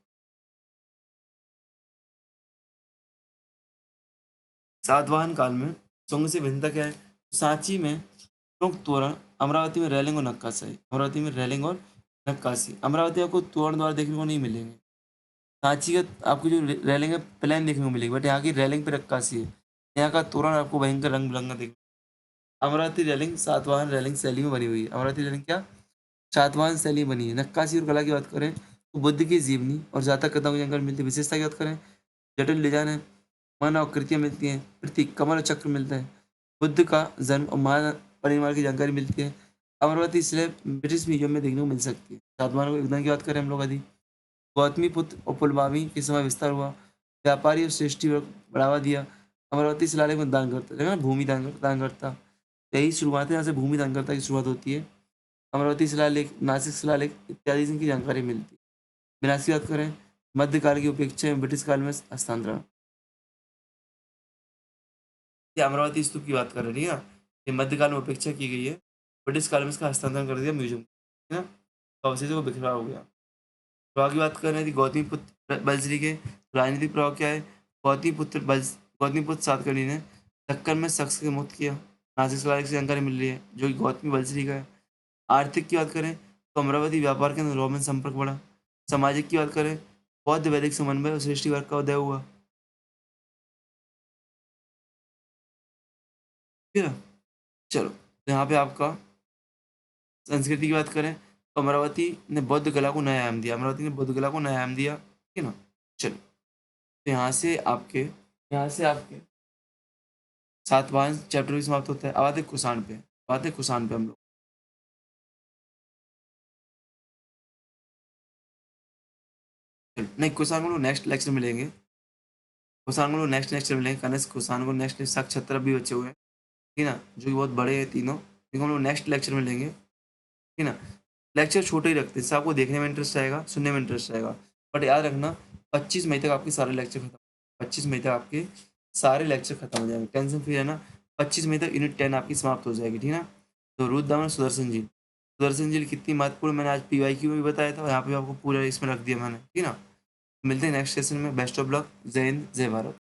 सातवाहन काल में sonग से भिन्नता क्या है? सांची में प्रमुख तोरण, अमरावती में रेलिंग और नक्काशी। अमरावती में रेलिंग और नक्काशी। अमरावती आपको तोरण द्वार देखने को नहीं मिलेंगे। सांची का आपको जो रेलिंग है प्लेन देखने को मिलेगी, बट यहाँ की रेलिंग पे नक्काशी है। यहाँ का तोरण आपको भयंकर रंग बिरंगा देख। अमरावती रेलिंग सातवाहन रेलिंग शैली में बनी हुई है। अमरावती रेलिंग क्या सातवाहन शैली में बनी है। नक्काशी और कला की बात करें तो बुद्ध की जीवनी और जातक कथाओं की जानकारी मिलती है। विशेषता की बात करें जटिल डिजाइन है, मन आकृतियाँ मिलती हैं, प्रतीक कमल और चक्र मिलता है, बुद्ध का जन्म और महान परिवार की जानकारी मिलती है। अमरावती स्लैब ब्रिटिश म्यूजियम में देखने को मिल सकती है। सातवाहन को योगदान की बात करें हम लोग यदि गौतमीपुत्र और पुलमावी के समय विस्तार हुआ, व्यापारी और श्रेष्ठी को बढ़ावा दिया। अमरावती शिलालेख में दान करता देखा ना, भूमि दान करता, यही शुरुआत है, यहाँ से भूमि दानकर्ता की शुरुआत होती है। अमरावती शिलालेख, नासिक शिलालेख इत्यादि से इनकी जानकारी मिलती है। विनाश की बात करें मध्यकाल की उपेक्षा में ब्रिटिश काल में हस्तांतरण। ये अमरावती स्तूप की बात कर रही है ना, ये मध्यकाल में उपेक्षा की गई है, ब्रिटिश काल में इसका हस्तांतरण कर दिया म्यूजियम, है ना, तो अवशेषों को बिखरा हो गया। प्रभाव की बात कर रहे थे गौतमीपुत्र बलश्री के राजनीतिक प्रभाव क्या है? गौतमीपुत्र सातकर्णी ने दक्कन में शख्स के मुक्त किया। नासिक शिलालेख से जानकारी मिल रही है जो कि गौतमी बलश्री का है। आर्थिक की बात करें तो अमरावती व्यापार के अंदर रोमन संपर्क बढ़ा। सामाजिक की बात करें बौद्ध वैदिक समन्वय और सृष्टि वर्ग का उदय हुआ। ठीक है ना? चलो, तो यहाँ पे आपका संस्कृति की बात करें तो अमरावती ने बौद्ध कला को नया आयाम दिया। अमरावती ने बौद्ध कला को नया आयाम दिया, ठीक है ना? चलो, तो यहाँ से आपके सातवां चैप्टर भी समाप्त होता है। अब आते हैं कुषाण पे, हम लोग। नहीं, कुषाण को नेक्स्ट लेक्चर मिलेंगे। कुषाण को नेक्स्ट लेक्चर मिलेंगे। कनिष्क कुषाण को नेक्स्ट, शाक छत्र भी बचे हुए हैं, ठीक है ना, जो कि बहुत बड़े हैं तीनों, लेकिन हम लोग नेक्स्ट लेक्चर में लेंगे, ठीक है ना। लेक्चर छोटे ही रखते हैं, इससे आपको देखने में इंटरेस्ट आएगा, सुनने में इंटरेस्ट आएगा। बट याद रखना 25 मई तक आपके सारे लेक्चर खत्म, 25 मई तक आपके सारे लेक्चर खत्म हो जाएंगे, टेंशन फ्री है ना। 25 मई तक यूनिट 10 आपकी समाप्त हो जाएगी, ठीक है ना। तो रुद्रदामन सुदर्शन जी, कितनी महत्वपूर्ण, मैंने आज PYQ में भी बताया था, यहाँ पे आपको पूरा इसमें रख दिया मैंने, ठीक है ना। मिलते हैं नेक्स्ट सेशन में। Best of luck. जय हिंद, जय भारत।